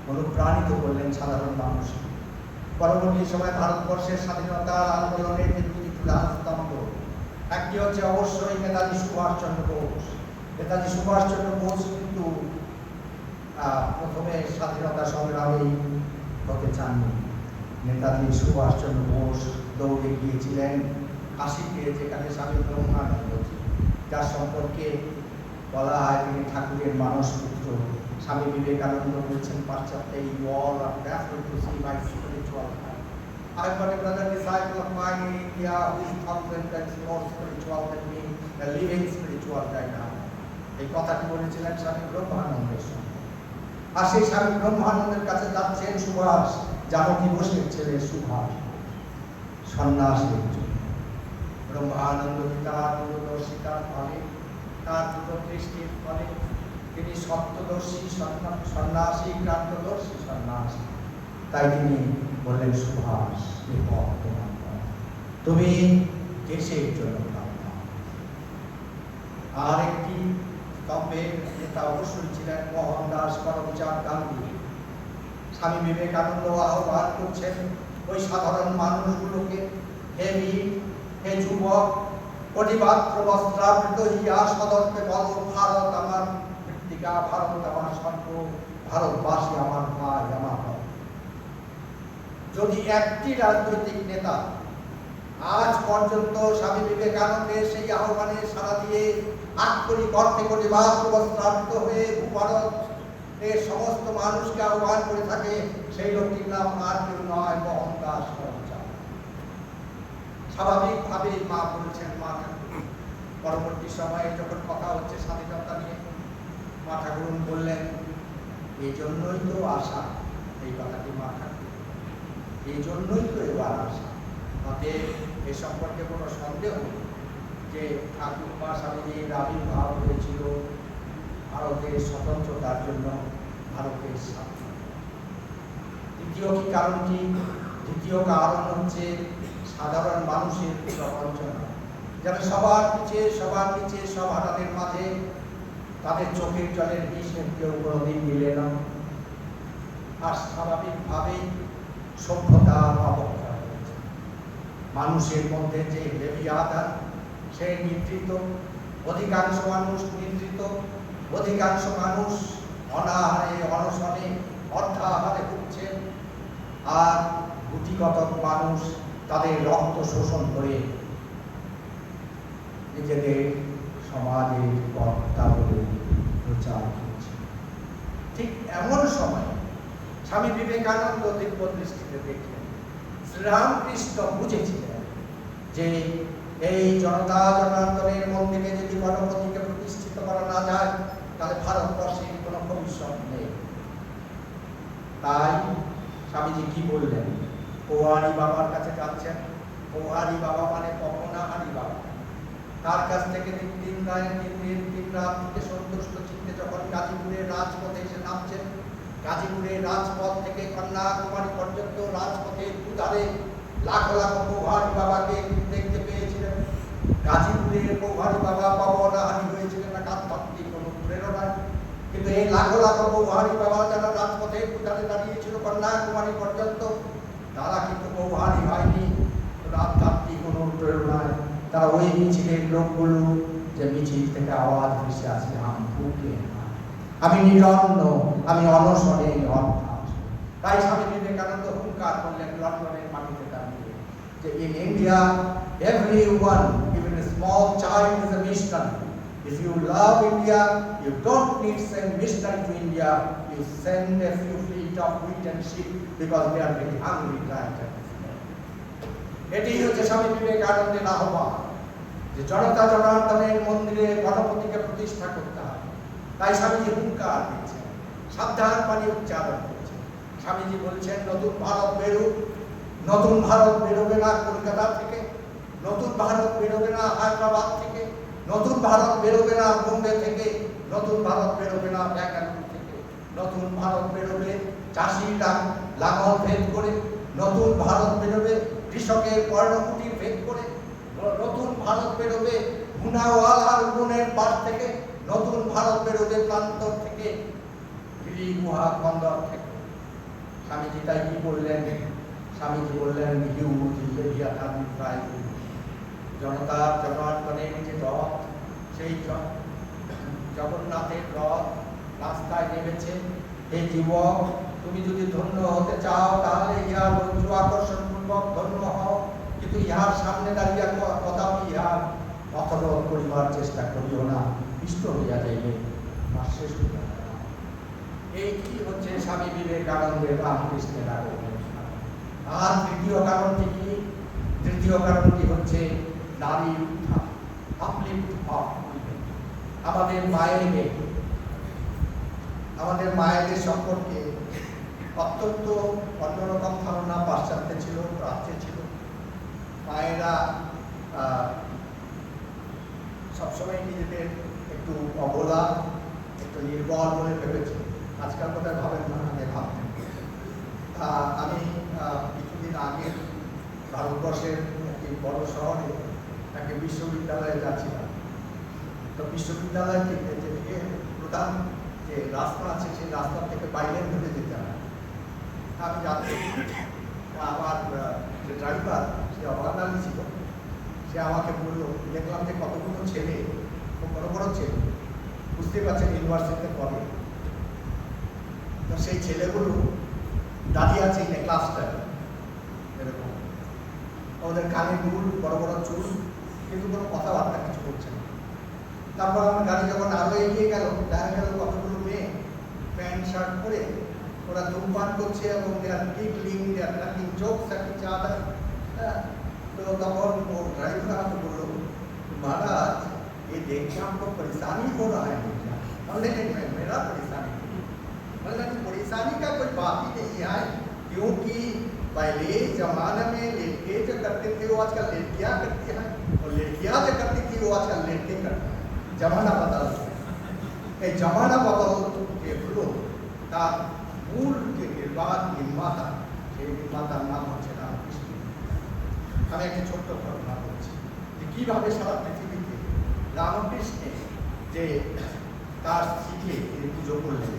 অনুপ্রাণিত করলেন সাধারণ মানুষকে। পরবর্তী সময় ভারতবর্ষের স্বাধীনতা আন্দোলনের যে দুটি প্রধান স্তম্ভ, একটি হচ্ছে অবশ্যই নেতাজি সুভাষচন্দ্র বোস। নেতাজি সুভাষচন্দ্র বোস কিন্তু প্রথমে স্বাধীনতা সংগ্রামী হতে চাননি। নেতাজি সুভাষচন্দ্র বোস দৌড়ে গিয়েছিলেন কাশীতে, যেখানে স্বামী ব্রহ্মানন্দ, যার সম্পর্কে বলা হয় তিনি ঠাকুরের মানস পুত্র। স্বামী বিবেকানন্দ বলছেন পাশ্চাত্যে, you all are baffled to see my spiritual life. I've got a brother disciple of mine in India who is confident that is more spiritual than me, a living spiritual right now. এই কথাটি বলেছিলেন স্বামী ব্রহ্মানন্দের সঙ্গে। আর সেই স্বামী ব্রহ্মানন্দের কাছে যাচ্ছেন সুভাষ, জানকী বোসের ছেলে সুভাষ, সন্ন্যাসীর জন্য। ব্রহ্মানন্দ তার দূরদর্শিতার ফলে, তার দূরদৃষ্টির ফলে তিনি সত্যদর্শী সন্ন্যাসী, ক্রান্তদর্শী সন্ন্যাসী। তাই তিনি বললেন সুভাষ, তুমি দেশের জন্য ভাবনা। আর একটি স্তম্ভের নেতা অবশ্যই ছিলেন মোহনদাস করমচাঁদ গান্ধী। স্বামী বিবেকানন্দ আহ্বান করছেন ওই সাধারণ মানুষগুলোকে, হে বীর, হে যুবক, কটিপাত্র বস্ত্রাবৃত ইয়া সদর্পে বল, ভারত আমার মৃত্তিকা, ভারত আমার স্বর্গ, ভারতবাসী আমার ভাই, আমার ভাই। যদি একটি রাজনৈতিক নেতা আজ পর্যন্ত স্বামী বিবেকানন্দের সেই আহ্বানে সাড়া দিয়ে আক্ষরিক অর্থে কটিপাত্র বস্ত্রাবৃত হয়ে ভারতের সমস্ত মানুষকে আহ্বান করে থাকে, সেই লোকটির নাম আর কেউ নয়, মোহনদাস করমচাঁদ। স্বাভাবিকভাবেই মা বলছেন, মা ঠাকুর পরবর্তী সময়ে যখন কথা হচ্ছে স্বাধীনতা নিয়ে, মা ঠাকুরুন বললেন এই জন্যই তো আশা, এই কথাটি মা ঠাকুর, এই জন্যই তো এবার আশা। তাতে এ সম্পর্কে কোনো সন্দেহ নেই যে ঠাকুরমা স্বামীজির আবির্ভাব হয়েছিল ভারতের স্বতন্ত্রতার জন্য, ভারতের স্বাধীনতা। দ্বিতীয় কি কারণটি? দ্বিতীয় কারণ হচ্ছে সাধারণ মানুষের প্রবঞ্চনা, যেন সবার নিচে সব হারাদের মাঝে তাদের চোখের জলের বিষের কেউ কোনোদিন দিলে না। আর স্বাভাবিকভাবেই সভ্যতার অবক্ষয় হয়েছে। মানুষের মধ্যে যে লেভিয়াদান, সে নিদ্রিত, অধিকাংশ মানুষ নিদ্রিত, অধিকাংশ মানুষ অনাহারে, অনশনে, অর্থাহারে ভুগছেন। আর গুটিগত মানুষ তাদের রক্ত শোষণ করে নিজেদের সমাজের কর্তা বলে প্রচার করছে। ঠিক এমন সময় স্বামী বিবেকানন্দ দিব্য দৃষ্টিতে দেখলেন, শ্রীরামকৃষ্ণ বুঝেছিলেন যে এই জনতা জনার্দনের মন্দিরে যদি গণপতিকে প্রতিষ্ঠিত করা না যায়, তাহলে ভারতবর্ষের কোনো ভবিষ্যৎ নেই। তাই স্বামীজি কি বললেন? পৌহারি বাবার কাছে যাচ্ছেন। পৌহারি বাবা মানে পবনাহারি বাবা। তার কাছ থেকে তিন রাত থেকে সন্তুষ্ট চিত্তে যখন গাজীপুরের রাজপথে এসে নামছেন, গাজীপুরের রাজপথ থেকে কন্যাকুমারী পর্যন্ত রাজপথের দুধারে লাখো লাখো পৌহারি বাবাকে দেখতে পেয়েছিলেন। গাজীপুরের পৌহারি বাবা পবনাহারি হয়েছিলেন আধ্যাত্মিক কোনো প্রেরণায়, কিন্তু এই লাখো লাখো পৌহারি বাবা যারা রাজপথের দুধারে দাঁড়িয়েছিল কন্যাকুমারী পর্যন্ত, তারা কিন্তু পৌহারি হয়নি আধ্যাত্মিক কোনো প্রেরণায়। তারা ওই মিছিলের লোকগুলো যে মিছিল থেকে আওয়াজ ভেসে আসে হাম ভুকে না, আমি নিরন্ন, আমি অনশনে অর্থাৎ। তাই স্বামী বিবেকানন্দ হুঙ্কার করলেন লন্ডনের মাটিতে দাঁড়িয়ে যে in India everyone, even a small child, is a missionary. If you love India, you don't need send missionary to India. You send a few fleet of wheat and sheep because they are very hungry. এটি হচ্ছে স্বামী বিবেকানন্দের আহ্বান যে জনতা জনার্দনের মন্দিরে গণপতিকে প্রতিষ্ঠা করতে হবে। তাই স্বামীজি হুঙ্কার দিচ্ছেন, সাবধান বাণী উচ্চারণ করছেন। স্বামীজি বলছেন নতুন ভারত বেরুক, নতুন ভারত বেরোবে না কলকাতা থেকে, নতুন ভারত বেরোবে না হায়দ্রাবাদ থেকে, নতুন ভারত বেরোবে না বোম্বে থেকে, নতুন ভারত বেরোবে না বেঙ্গালুরু থেকে, নতুন ভারত বেরোবে চাষিরা লাঙল ভেদ করে, নতুন ভারত বেরোবে কৃষকের কর্ণকুটির ভেদ করে, নতুন ভারত বেরোবে গুনাওয়ালার গুণের পাশ থেকে, নতুন ভারত বেরোবে প্রান্তর থেকে, গিরি গুহা বন্দর থেকে। স্বামীজি তাই কি বললেন? স্বামীজি বললেন জনতার জনার্দনের যে রথ, সেই জগন্নাথের রথ রাস্তায় নেমেছে। হে যুবক, তুমি যদি ধন্য হতে চাও তাহলে ইহার রজ্জু আকর্ষণ পূর্বক ধন্য হও, কিন্তু ইহার সামনে দাঁড়িয়ে কদাপি ইহার অপরোধ করিবার চেষ্টা করিও না, পিষ্ট হইয়া যাইবে বা শেষ হইয়া যাবে। এই কি হচ্ছে স্বামী বিবেকানন্দের রামকৃষ্ণের আগে। আর তৃতীয় কারণটি কি? তৃতীয় কারণটি হচ্ছে নারী উত্থান, আপলিফ্ট অফ উইমেন। আমাদের মায়েদের সম্পর্কে অত্যন্ত অন্যরকম ধারণা পাশ্চাত্যে ছিল, প্রাচ্যে ছিল। মায়েরা সবসময় নিজেদের একটু অবলা, একটু নির্বল বলে ভেবেছে। আজকাল কোথায় ভাবেন না, আগে ভাবতেন। আমি কিছুদিন আগে ভারতবর্ষের একটি বড় শহরে একটা বিশ্ববিদ্যালয়ে যাচ্ছিলাম। তো বিশ্ববিদ্যালয় থেকে যেদিকে প্রধান যে রাস্তা আছে সেই রাস্তা থেকে বাইরে ধরে যেতে হয়। আমি যাচ্ছি, আমার যে ড্রাইভার সে অবাঙালি ছিল, সে আমাকে বললো, দেখলাম যে কতগুলো ছেলে, খুব বড় বড় ছেলে, বুঝতে পারছেন ইউনিভার্সিটিতে পড়ে, তো সেই ছেলেগুলো দাঁড়িয়ে আছে এই ক্লাসটা এরকম, ওদের কানে দুল, বড় বড় চুল, কিন্তু কোনো কথাবার্তা কিছু করছে না। তারপর আমার গাড়ি যখন আরো এগিয়ে গেল, দেখা গেল কতগুলো মেয়ে প্যান্ট শার্ট পরে ওরা ধূমপান করছে এবং দেয়ার টিকলিং, দেয়ার ক্র্যাকিং জোকস এট ইচ আদার। তো তখন ও ড্রাইভার আমাকে বললো, महाराज ये देख के हमको परेशानी हो रहा है। हमने मेरा परेशानी, मतलब परेशानी का कोई बात ही नहीं है, क्योंकि पहले जमाने में लड़के जो करते थे वो आजकल लड़कियां करती हैं, और लड़कियां जो करती थी वो आजकल लड़के करते हैं। जमाना बदल गया। जमाना बदल के हलो তার মূল যে নির্মাতা, সেই নির্মাতার নাম হচ্ছে রামকৃষ্ণ। আমি একটা ছোট্ট ঘটনা বলছি যে কীভাবে সারা পৃথিবীতে রামকৃষ্ণের যে তার স্ত্রীকে তিনি পুজো করলেন,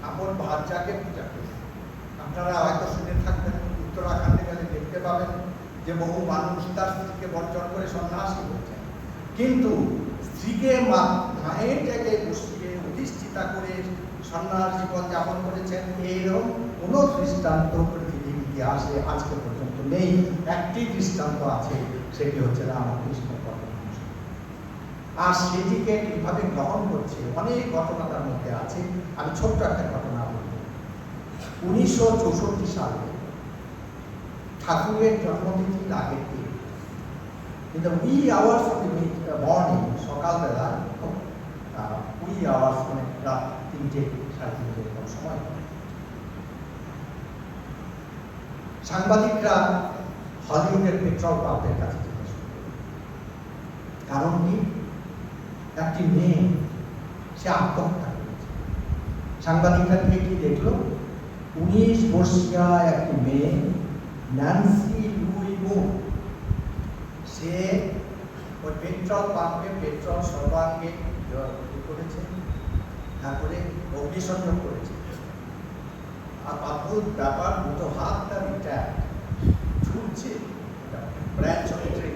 আপন ভার্যাকে পূজা করলেন। আপনারা হয়তো শুনে থাকবেন, উত্তরাখণ্ডে গেলে দেখতে পাবেন যে বহু মানুষ তার স্ত্রীকে বর্জন করে সন্ন্যাসী হয়েছেন, কিন্তু স্ত্রীকে মায়ের জায়গায় বসিয়ে অধিষ্ঠিতা করে সন্ন্যাস জীবন যাপন করেছেন, এরকম কোনো দৃষ্টান্ত পৃথিবীর ইতিহাসে আজকে পর্যন্ত নেই। একটি দৃষ্টান্ত আছে, সেটি হচ্ছে রামকৃষ্ণ পরমহংস। আর সেটিকে কিভাবে গ্রহণ করছে অনেক ঘটনা তার মধ্যে আছে। আমি ছোট্ট একটা ঘটনা বলব। 1964 সালে ঠাকুরের জন্মতিথির আগের দিন, কিন্তু we hours of the morning, সকালবেলা উই আওয়ার্স, মানে রাত 3টে 3:30 এরকম সময়, সাংবাদিকরা হলিউডের পেট্রোল পাম্পের কাছে জিজ্ঞেস করল, কারণ কি? একটি মেয়ে সে আত্মহত্যা করেছে। সাংবাদিকরা গিয়ে কি দেখলো? 19 বর্ষীয়া একটি মেয়ে, ন্যান্সি লুই মুর, সে ওই পেট্রোল পাম্পে পেট্রোল সর্বাঙ্গে করেছে, তারপরে অগ্নিসংযোগ করেছে। আর অদ্ভুত ব্যাপার, দুটো হাত তার ঝুলছে, ব্রাঞ্চ অফ ট্রি।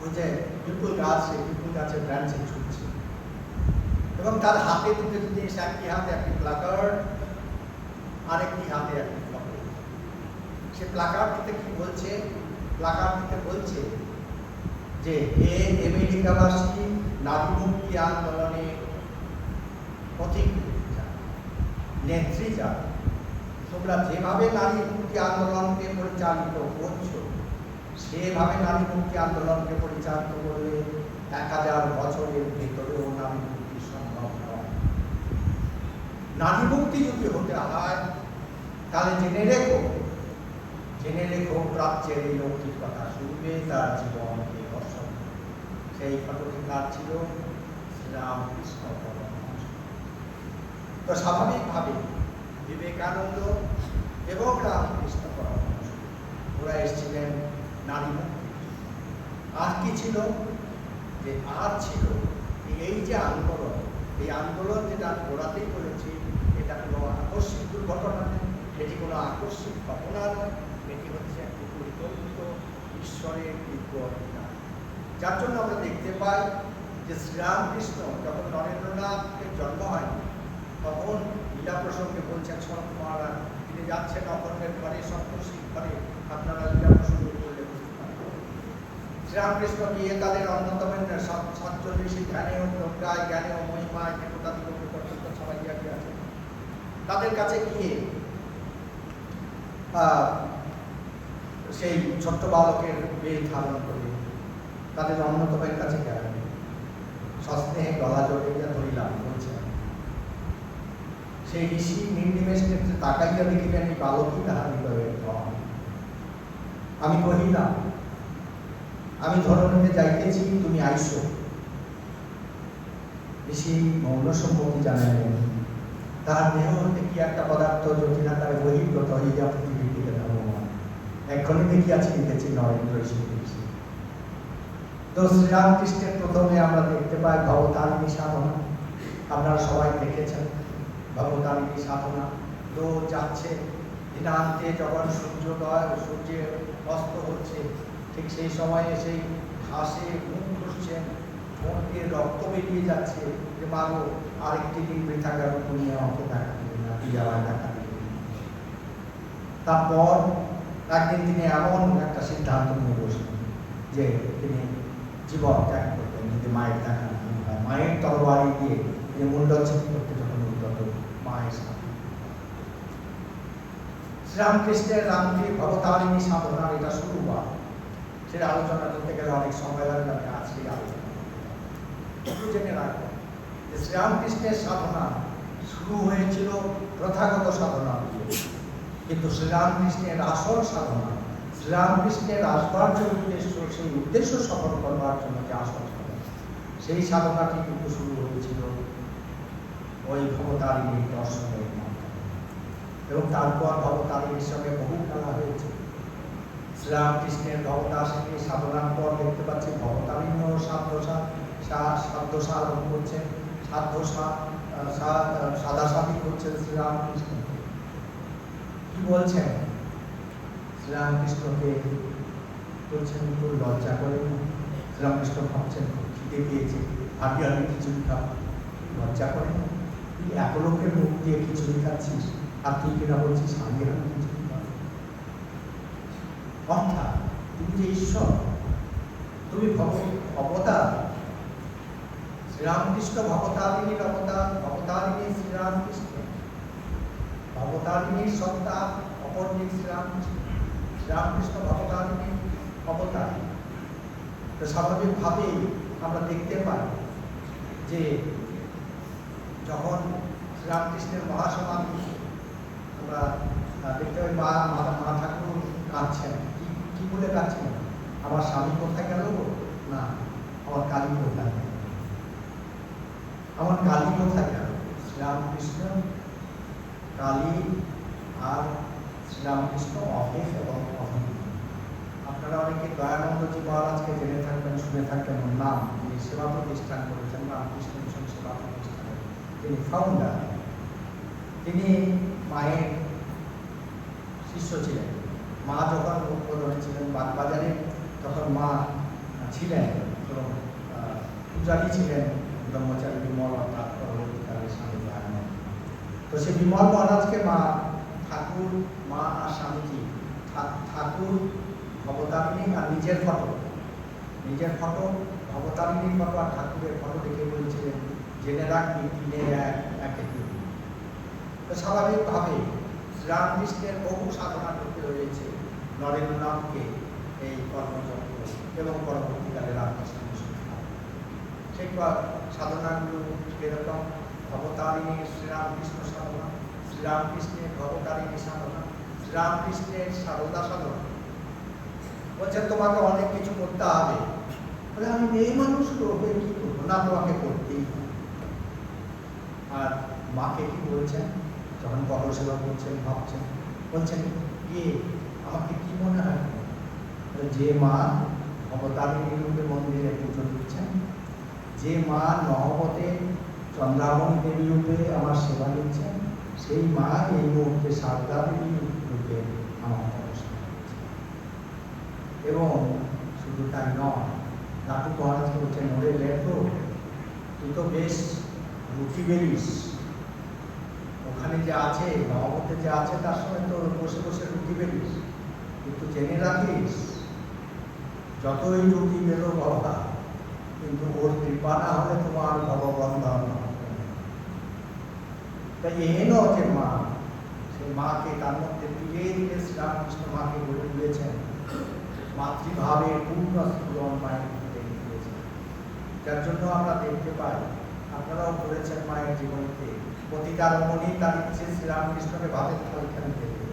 ওই যে পিপুল গাছ, সেই পিপুল গাছের ব্রাঞ্চে ছুটছে এবং তার হাতে দুটো জিনিস, একটি হাতে একটি প্লাকার্ড, আরেকটি হাতে একটি ফটো। সে প্লাকার্ডটিতে কি বলছে? প্লাকার্ডটিতে বলছে যে হে আমেরিকাবাসী, নারী মুক্তি আন্দোলনে পথিক নেত্রী যারা, তোমরা যেভাবে নারী মুক্তি আন্দোলনকে পরিচালিত করছো, সেভাবে নারী মুক্তি আন্দোলনকে পরিচালিত করলে 1000 বছরের ভেতরেও নারী মুক্তি সম্ভব নয়। নারী মুক্তি যদি হতে হয় তাহলে জেনে রেখো প্রাচ্যের এই লৌকিকতা শুনবে তার জীবনকে দর্শন। সেই ফটোটি কার ছিল? শ্রীরামকৃষ্ণ পরমহংস। তো স্বাভাবিকভাবে বিবেকানন্দ এবং রামকৃষ্ণ পরমহংস ওরা এসেছিলেন নারী মুক্তি। আর কি ছিল? যে আর ছিল এই যে আন্দোলন, এই আন্দোলন যেটা গোড়াতেই বলেছি, এটা কোনো আকস্মিক দুর্ঘটনা নেই, এটি কোনো আকস্মিক ঘটনা নয়, এটি হচ্ছে একটি পরিকল্পিত ঈশ্বরের দিব্য অধিকার। যার জন্য আমরা দেখতে পাই যে শ্রীরামকৃষ্ণ যখন নরেন্দ্রনাথের জন্ম হয় তখন লীলা প্রসঙ্গে বলছেন শরৎ মহারাজ, তিনি যাচ্ছেন অকর্মের ঘরে, সপ্তর্ষির ঘরে, আপনারা লীলা প্রসঙ্গে বললে বুঝতে পারবেন। শ্রীরামকৃষ্ণ গিয়ে তাদের অন্যতম 47 জ্ঞানে ও প্রজ্ঞায়, জ্ঞানে ও মহিমায় দেবতাদিগকে পর্যন্ত সবাই আছে, তাদের কাছে গিয়ে সেই ছোট্ট বালকের বেশ ধারণ করে তাদের অন্যতমের কাছে গেলেন, সস্নেহে গলা জড়াইয়া ধরিলাম বলছেন। সেই ঋষি নির্নিমেষ ক্ষেত্রে তাকাইয়া দেখিলেন এই বালকই তাহার হৃদয়ের ধন। আমি কহিলাম, আমি ধরণীতে যাইতেছি, তুমি আইসো। ঋষি মৌন সম্মতি জানাইলেন। তার দেহ হতে কি একটা পদার্থ জটিলাকারে বহির্গত হইয়া পৃথিবীর দিকে ধাবমান। এক্ষণে দেখিয়াছি লিখেছি নরেন্দ্র ঋষি। তো শ্রীরামকৃষ্ণের প্রথমে আমরা দেখতে পাই ভবতারিণী সাধনা। আপনারা সবাই দেখেছেন ভবতারিণী সাধনা। তো যাচ্ছে দিনান্তে যখন সূর্যোদয়, সূর্যের অস্ত হচ্ছে, ঠিক সেই সময়ে সেই ঘাসে মুখ ঘুরছেন, ঠোঁট দিয়ে রক্ত বেরিয়ে যাচ্ছে, যে মাগো আরেকটি দিন বৃথা গেল, তুমি আমাকে দেখা দিবে না, বিজাবায় দেখা দিবে। তারপর একদিন তিনি এমন একটা সিদ্ধান্ত নিয়ে বসলেন যে তিনি জীবন ত্যাগ করতেন যদি মায়ের দেখা না হয়। মায়ের তরবারি দিয়ে তিনি মুন্ডচ্ছেদ করতে যখন উদ্যত মায়ের সাথে। শ্রীরামকৃষ্ণের রামকে ভবতারিণী সাধনার এটা শুরু হয়। সেটা আলোচনা করতে গেলে অনেক সময় লাগবে, আমি আজকে আলোচনা জেনে রাখবো যে শ্রীরামকৃষ্ণের সাধনা শুরু হয়েছিল প্রথাগত সাধনা দিয়ে, কিন্তু শ্রীরামকৃষ্ণের আসল সাধনা, শ্রীরামকৃষ্ণের আসবার যে উদ্দেশ্য, সেই উদ্দেশ্য সফল করবার জন্য যে আসল সাধনা, সেই সাধনাটি কিন্তু শুরু হয়েছিল ওই ভবতারিণীর দর্শনের মাধ্যমে। এবং তারপর ভবতারিণীর সঙ্গে বহু খেলা হয়েছে। শ্রীরামকৃষ্ণের ভবতারিণী সাধনার পর দেখতে পাচ্ছি ভবতারিণীও সাধ্য করছেন, সাদাসাদি করছেন শ্রীরামকৃষ্ণ। কি বলছেন? শ্রীরামকৃষ্ণকে বলছেন খুব লজ্জা করেন না। শ্রীরামকৃষ্ণ ভাবছেন খিদে পেয়েছে, হাঁটি হাঁটি খিচুড়ি খা, লজ্জা করেন না? তুই এক লোকের মুখ দিয়ে খিচুড়ি খাচ্ছিস, আর তুই কিনা বলছিস হাঁটি হাঁটি খিচুড়ি খা। অর্থাৎ তুমি যে ঈশ্বর, তুমি অবতার। শ্রীরামকৃষ্ণ ভবতারিণীর অবতার, ভবতারিণী শ্রীরামকৃষ্ণ, ভবতারিণীর সত্তা অপরদিক শ্রীরামকৃষ্ণ, শ্রীরামকৃষ্ণ ভবতারিণী অবতার। তো স্বাভাবিকভাবেই আমরা দেখতে পাই যে যখন শ্রীরামকৃষ্ণের মহাসমাধি আমরা দেখতে পাই, মা ঠাকুর কাঁদছেন। কি বলে কাঁদছেন? আমার স্বামী কোথায় গেল? না, আমার কালী কোথায় গেল? আমার কালী কোথায় গেল? শ্রীরামকৃষ্ণ, কালী আর শ্রীরামকৃষ্ণ অভেদ এবং অভেদ। আপনারা অনেকে দয়ানন্দজি মহারাজকে জেনে থাকবেন, শুনে থাকবেন নাম। তিনি সেবা প্রতিষ্ঠান করেছেন, রামকৃষ্ণ মিশন সেবা প্রতিষ্ঠানে তিনি ফাউন্ডার। তিনি মায়ের শিষ্য ছিলেন। মা যখন উদ্বোধনে ছিলেন বাগবাজারে, তখন মা ছিলেন, তো পূজারী ছিলেন ব্রহ্মচারী বিমল, অর্থাৎ পরবর্তীকালে স্বামী দয়ানন্দ। তো সে বিমল মহারাজকে ঠাকুর, মা আর স্বামীজি, ঠাকুর ভবতারিণী আর নিজের ফটো ভবতারিণীর ফটো আর ঠাকুরের ফটো দেখে বলছিলেন জেনে রাখবি তিনে এক দুই। তো স্বাভাবিকভাবে শ্রীরামকৃষ্ণের বহু সাধনা করতে রয়েছে নরেন্দ্রনাথকে এই কর্মযজ্ঞ এবং পরবর্তীকালে রামকৃষ্ণ মিশন। সেই সাধনাগুলো এরকম ভবতারিণীর শ্রীরামকৃষ্ণ সাধনা, শ্রীরামকৃষ্ণের ভবতারিণী সাধনা, শ্রীরামকৃষ্ণের সারদা সাধনা। বলছেন তোমাকে অনেক কিছু করতে হবে, বলে আমি মেয়ে মানুষ হয়ে কি করবো, না তোমাকে করতেই হবে। আর মাকে কি বলছেন যখন পরসেবা করছেন, ভাবছেন, বলছেন আমাকে কি মনে হয়, যে মা ভবতারিণী রূপে মন্দিরে পুজো দিচ্ছেন, যে মা নহবতে চন্দ্রামণি দেবী রূপে আমার সেবা দিচ্ছেন, সেই মা এই মুহূর্তে সারদা দেবী রূপে আমার সেবা দিচ্ছেন। এবং শুধু তাই নয়, ঠাকুর মহারাজ বলছেন, ওরে লেখো, তুই তো বেশ রুটি বেরিস, ওখানে যে আছে নহবতে যে আছে তার সঙ্গে তো বসে বসে রুটি বেরিস, কিন্তু জেনে রাখিস যতই রুটি বেরো বাবা, কিন্তু ওর কৃপা না হলে তোমার ভগবন্ধন হবে। তাই এহেন যে মা, সেই মাকে তার মধ্যে ধীরে ধীরে শ্রীরামকৃষ্ণ মাকে বলে দিয়েছেন, মাতৃভাবের পূর্ণ স্ফুরণ মায়ের মধ্যে দিয়েছেন। যার জন্য আমরা দেখতে পাই, আপনারাও পড়েছেন মায়ের জীবনীতে, প্রতিটা রমণী তার ইচ্ছে শ্রীরামকৃষ্ণকে ভাবের থালখানি দেবে।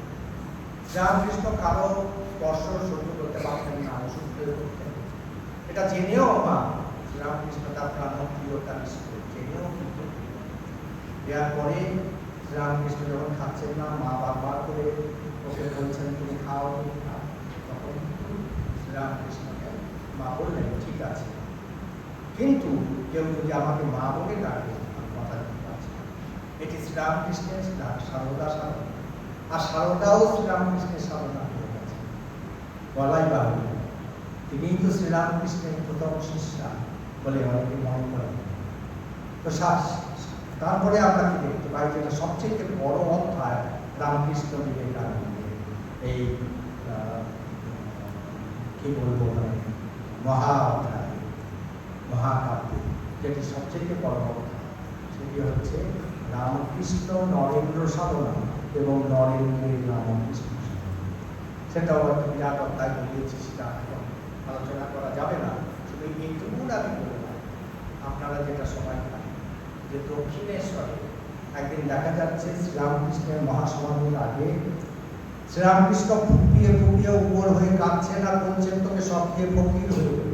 শ্রীরামকৃষ্ণ কারো স্পর্শ সহ্য করতে পারতেন না, ওষুধ প্রয়োগ করতেন। এটা জেনেও মা শ্রীরামকৃষ্ণ তার প্রাণপ্রিয়তা জেনেও কিন্তু দেওয়ার পরে শ্রীরামকৃষ্ণ যখন খাচ্ছেন না, মা বারবার করে ওকে বলছেন তুমি খাও, তখন শ্রীরামকৃষ্ণকে মা বললেন ঠিক আছে, কিন্তু কেউ যদি আমাকে মা বলে ডাকে আমি কথা দিতে পারছি না। এটি শ্রীরামকৃষ্ণের সারদা সাধনা, আর সারদাও শ্রীরামকৃষ্ণের সাধনা হয়ে গেছে। বলাই বাহুল্য, তিনিই তো শ্রীরামকৃষ্ণের প্রথম শিষ্যা বলে অনেকে মনে করেন। তো তারপরে আমরা কি দেখতে পাই, যেটা সবচেয়ে বড় অধ্যায় রামকৃষ্ণ বিবেকানন্দের এই কি বলবো মহা অধ্যায়, মহাকাব্য, যেটি সবচেয়ে বড় অধ্যায়, সেটি হচ্ছে রামকৃষ্ণ নরেন্দ্র সাধনা এবং নরেন্দ্রের রামকৃষ্ণ সাধনা। সেটাও একটা বিরাট অধ্যায় বলিয়েছি, সেটা এখন আলোচনা করা যাবে না। শুধু এইটুকু আমি বললাম, আপনারা যেটা সময় পান, যে দক্ষিণেশ্বরে একদিন দেখা যাচ্ছে শ্রীরামকৃষ্ণের মহাসমাধির আগে শ্রীরামকৃষ্ণ ফুপিয়ে ফুপিয়ে উপর হয়ে কাঁদছেন আর বলছেন তোকে সব দিয়ে ফকির হয়ে গেল।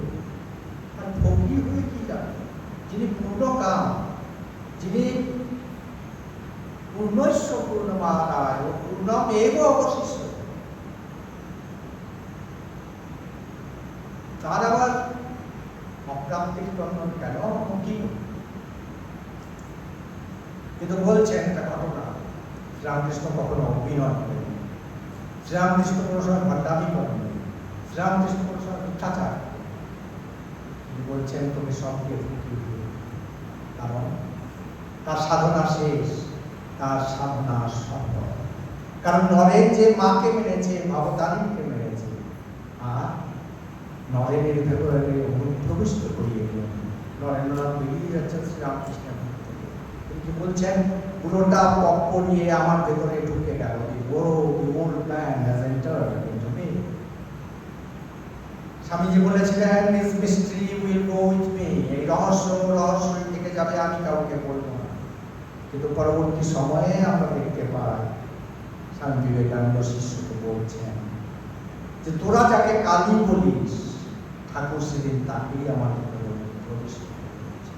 আর ফকির হয়ে কি জানেন, যিনি পূর্ণ কাম, যিনি পূর্ণৈশ্ব পূর্ণমাদায় ও পূর্ণম এব অবশিষ্ট, তার আবার অপ্রান্তিক বন্ধন কেন, কি? কিন্তু বলছেন একটা ঘটনা, শ্রীরামকৃষ্ণ কখনো অভিনয় করেন, শ্রীরামকৃষ্ণ কোনো সময় ভণ্ডামি করেন, শ্রীরামকৃষ্ণ কোনো সময় মিথ্যাচার, তিনি বলছেন তোকে সব দিয়ে ফুটিয়ে দিল। কারণ তার সাধনা শেষ, তার সাধনা সফল। কারণ নরেন যে মাকে মেনেছে, ভবতারিণীকে মেনেছে, আর নরেনের ভেতরে প্রবিষ্ট করিয়ে দিল। নরেন্দ্রনাথ বেরিয়ে যাচ্ছেন শ্রীরামকৃষ্ণের মুখ থেকে, তিনি কি বলছেন, পুরোটা পক্ষ নিয়ে আমার ভেতরে ঢুকে গেল। স্বামীজি বলেছিলেন this mystery will go with me, এই রহস্যই থেকে যাবে, আমি কাউকে বলবো না। কিন্তু পরবর্তী সময়ে আমরা দেখতে পাই স্বামী বিবেকানন্দ শিষ্যকে বলছেন যে তোরা যাকে কালী বলিস, ঠাকুর সেদিন তাকেই আমার প্রবেশ করেছে।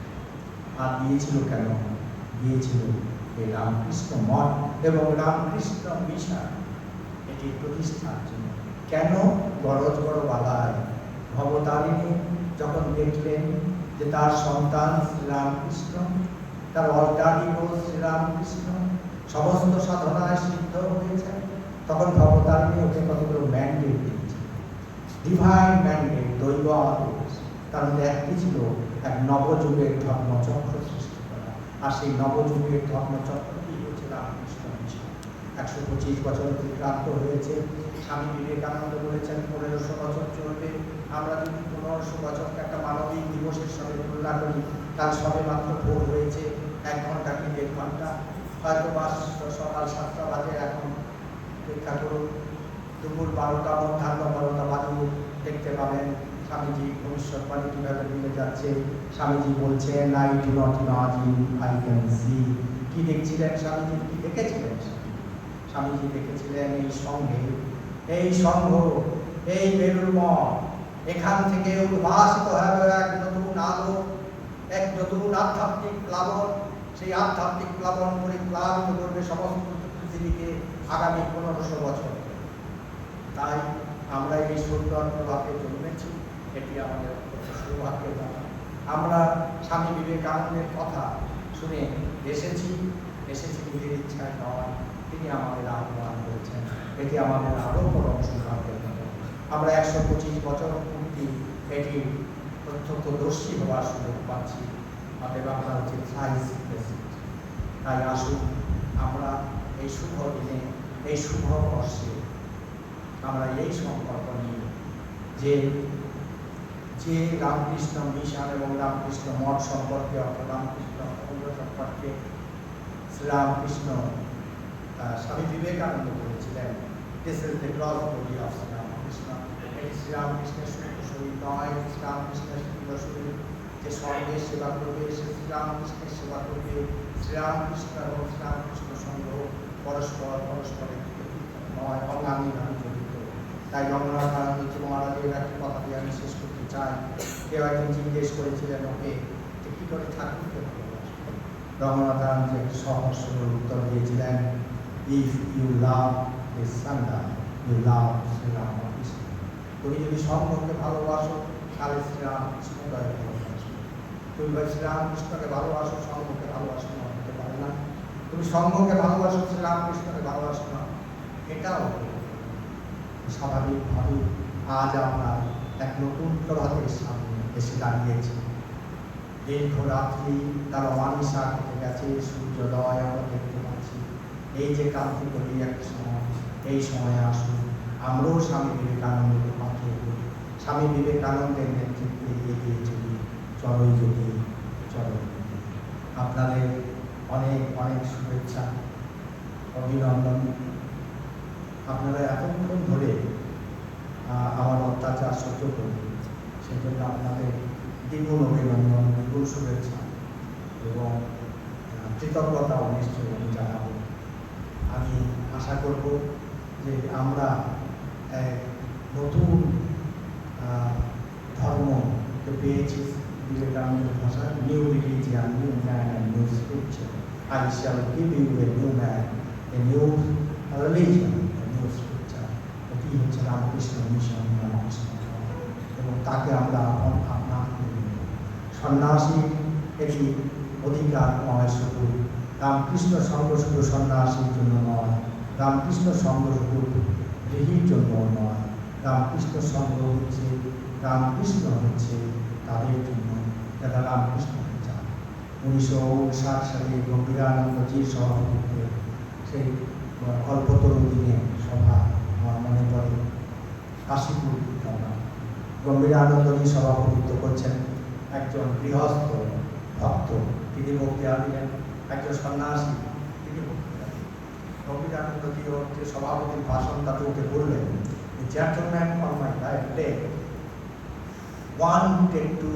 আর দিয়েছিল কেন? দিয়েছিল এই রামকৃষ্ণ মঠ এবং রামকৃষ্ণ মিশন, এটি প্রতিষ্ঠার জন্য। কেন? গরজ বড় বাধায় ভবতারিণী যখন দেখলেন যে তার সন্তান শ্রীরামকৃষ্ণ, তার অল্টারিভ শ্রীরামকৃষ্ণ সমস্ত সাধনায় সিদ্ধ হয়েছে, তখন ভবতারিণী ওকে কতগুলো ম্যান্ডেট দিয়েছে, ডিভাইন ম্যান্ডেট, দৈব আদেশ। তার মধ্যে একটি ছিল এক নবযুগের ধর্মচক্র সৃষ্টি করা। আর সেই নবযুগের ধর্মচক্রটি হচ্ছে রামকৃষ্ণ মিশন। 125 বছর অতিক্রান্ত হয়েছে। স্বামী বিবেকানন্দ বলেছেন 1500 বছর চলবে। আমরা যদি 1500 বছরকে একটা মানবিক দিবসের সঙ্গে তুলনা করি, তার সবে মাত্র ভোর হয়েছে, 1 ঘন্টা কি 1.5 ঘন্টা, হয়তো বা সকাল 7টা বাজে। এখন অপেক্ষা করুন, দুপুর 12টা, মধ্যাহ্ন 12টা বাজে দেখতে পাবেন স্বামীজি ভবিষ্যৎবাণী কীভাবে মিলে যাচ্ছে। স্বামীজি বলছেন, I do not imagine, I can see. কি দেখছিলেন স্বামীজি? কি দেখেছিলেন? স্বামীজি দেখেছিলেন এই সঙ্ঘে, এই সংঘ, এই বেলুর মঠ, এখান থেকে উদ্ভাসিত হবে এক নতুন আলো, এক নতুন আধ্যাত্মিক প্লাবন। সেই আধ্যাত্মিক প্লাবন পরিপ্লাবিত করবে সমস্ত পৃথিবীকে আগামী 1500 বছর। তাই আমরা এই সুন্দর প্রভাবে জন্মেছি, এটি আমাদের সৌভাগ্যের কথা। আমরা স্বামী বিবেকানন্দের কথা শুনে এসেছি নিজের ইচ্ছায় নয়, তিনি আমাদের আহ্বান করেছেন, এটি আমাদের আরও বড় সৌভাগ্যের কথা। আমরা 125 বছর পূর্তি এটি প্রত্যক্ষদর্শী হওয়ার সুযোগ পাচ্ছি। অতএব আমরা হচ্ছে থ্রাইস ব্লেসড। তাই আসুন আমরা এই শুভ দিনে, এই শুভ বর্ষে আমরা এই সংকল্প নিই যে যে রামকৃষ্ণ মিশন এবং রামকৃষ্ণ মঠ সম্পর্কে, অর্থাৎ রামকৃষ্ণ সংঘ সম্পর্কে শ্রীরামকৃষ্ণ স্বামী বিবেকানন্দ বলেছিলেন, this is the gross body of Sriramakrishna. এটি শ্রীরামকৃষ্ণের শরীর নয়, শ্রীরামকৃষ্ণের শরীর যে স্বর্গের সেবা করবে, সে শ্রীরামকৃষ্ণের সেবা করবে। শ্রীরামকৃষ্ণ এবং শ্রীরামকৃষ্ণ সংঘ পরস্পরের নয়, অঙ্গাঙ্গিভাবে জড়িত। তাই রঙ্গনাথ আনন্দজি মহারাজের একটি কথা দিয়ে আমি শেষ করতে চাই। কেউ একজন জিজ্ঞেস করেছিলেন ওকে যে কী করে ঠাকুরকে ভালোবাসবে। রঙ্গনাথ আনন্দজি একটি সহজ সরল উত্তর দিয়েছিলেন, ইফ ইউ লাভ দিস সান্ডা ইউ লাভ শ্রীরামকৃষ্ণ। তুমি যদি সংঘকে ভালোবাসো তাহলে শ্রীরামকৃষ্ণকে ভালোবাসো। তুমি শ্রীরামকৃষ্ণকে ভালোবাসো, সংঘকে ভালোবাসো না, হতে পারে না। তুমি সংঘকে ভালোবাসো, শ্রীরামকৃষ্ণকে ভালোবাসো না, এটাও স্বাভাবিকভাবে আজ আমরা এক নতুন প্রভাতের সামনে এসে দাঁড়িয়েছি। দীর্ঘ রাত্রি তার অমানিসা কেটে গেছে, সূর্যোদয় আমরা দেখতে পাচ্ছি। এই যে ক্রান্তি করি একটা সময়, এই সময়ে আসুন আমরাও স্বামী বিবেকানন্দকে পাঠিয়ে করি, স্বামী বিবেকানন্দের নেতৃত্বে এগিয়ে চলি। চলই যদি চলই। আপনাদের অনেক অনেক শুভেচ্ছা, অভিনন্দন। আপনারা এতক্ষণ ধরে আমার অত্যাচার সহ্য করবেন, সেজন্য আপনাদের দ্বিগুণ অভিনন্দন, দ্বিগুণ শুভেচ্ছা এবং কৃতজ্ঞতাও নিশ্চয়ই আমি জানাব। আমি আশা করব যে আমরা এক নতুন ধর্মকে পেয়েছি বিবেকানন্দের ভাষায়, new religion, new man and new scripture. I shall give you a new man, a new religion, a new scripture. এটি হচ্ছে রামকৃষ্ণ মিশন, রামকৃষ্ণ এবং তাকে আমরা আপনার সন্ন্যাসী এটি অধিকার নয়, শুধু রামকৃষ্ণ সংঘ শুধু সন্ন্যাসীর জন্য নয়, রামকৃষ্ণ সংঘ শুধু গৃহীর জন্য নয়, রামকৃষ্ণ সংঘ হচ্ছে তাদের জন্য যারা রামকৃষ্ণ চান। 1959 সালে গম্ভীরানন্দজির সভাপতিত্বে সেই কল্পতরু দিনে সভা আমার মনে পড়ে, কাশীপুর গম্ভীরানন্দজি সভাপতিত্ব করছেন। একজন গৃহস্থ ভক্ত তিনি বক্তৃতা দিলেন, একজন সন্ন্যাসী তিনি বক্তৃতা দিলেন। গম্ভীরানন্দজি যে সভাপতির ভাষণ তাতে উঠে বললেন, gentlemen on my right day wanted to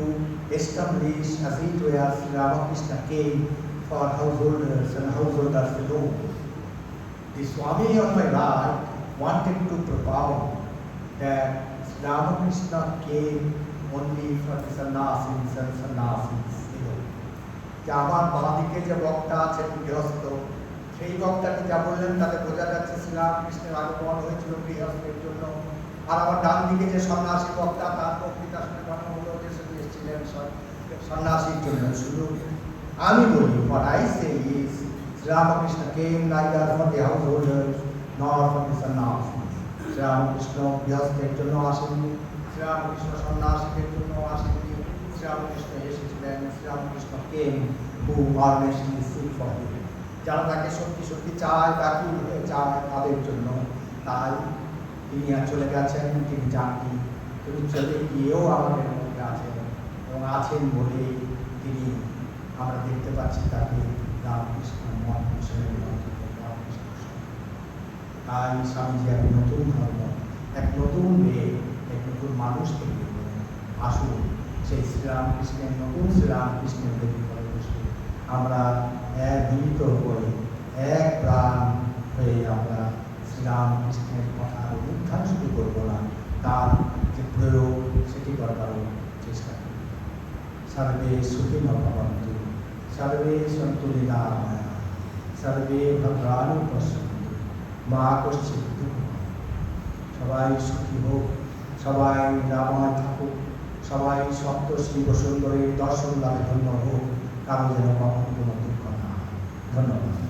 establish as it were Sri Ramakrishna came for householders and householders alone. The Swami on my right wanted to propound that Sri Ramakrishna came only for the sannyasis and sannyasis alone. যে আমার বাঁদিকে যে বক্তা আছেন গৃহস্থ, সেই বক্তাকে যা বললেন তাতে বোঝা যাচ্ছে শ্রীরামকৃষ্ণের আগমন হয়েছিল গৃহস্থের জন্য। আর আমার ডান দিকে যে সন্ন্যাসী বক্তা, তার বক্তৃতা শুনে মনে হলো যে শুধু এসেছিলেন সন্ন্যাসীর জন্য। শুধু আমি বলি, what I say is Ramakrishna came neither for the householders nor for the sannyasis. Sri Ramakrishna গৃহস্থের জন্য আসেননি, শ্রীরামকৃষ্ণ সন্ন্যাসীদের জন্য আসেননি, শ্রীরামকৃষ্ণ এসেছিলেন, শ্রীরামকৃষ্ণ কেম হু অর্নেস্টলি সিক ফর হিম। যারা তাকে সত্যি সত্যি চায়, ব্যাকুল হয়ে চায় তাদের জন্য। তাই তিনি আর চলে গেছেন, তিনি যাননি, তিনি চলে গিয়েও আমাদের মধ্যে আছেন এবং আছেন বলে তিনি আমরা দেখতে পাচ্ছি তাকে রামকৃষ্ণ মঠ হিসেবে রামকৃষ্ণ। তাই স্বামীজি এক নতুন ধর্ম, এক নতুন মেয়ে, এক নতুন মানুষ থেকে আসুন সেই শ্রীরামকৃষ্ণের, নতুন শ্রীরামকৃষ্ণের প্রতি বসে আমরা এক মিলিত হয়ে এক প্রাণ হয়ে আমরা শ্রীরামকৃষ্ণের কথার উত্থান শুরু করবো না, তার যে প্রয়োগ সেটি করবার চেষ্টা করি। সর্বে সুখিনো ভবন্তু, সর্বে সন্তু নিরাময়া, সর্বে ভদ্রাণি পশ্যন্তু, মা কশ্চিৎ দুঃখং। সবাই সুখী হোক, সবাই নিরাময় থাকুক, সবাই সপ্তশ্রী বসুন্ধরের দর্শন লাভে ধন্য হোক, কারো যেন কখনো কোনো দুঃখ না হয়। ধন্যবাদ।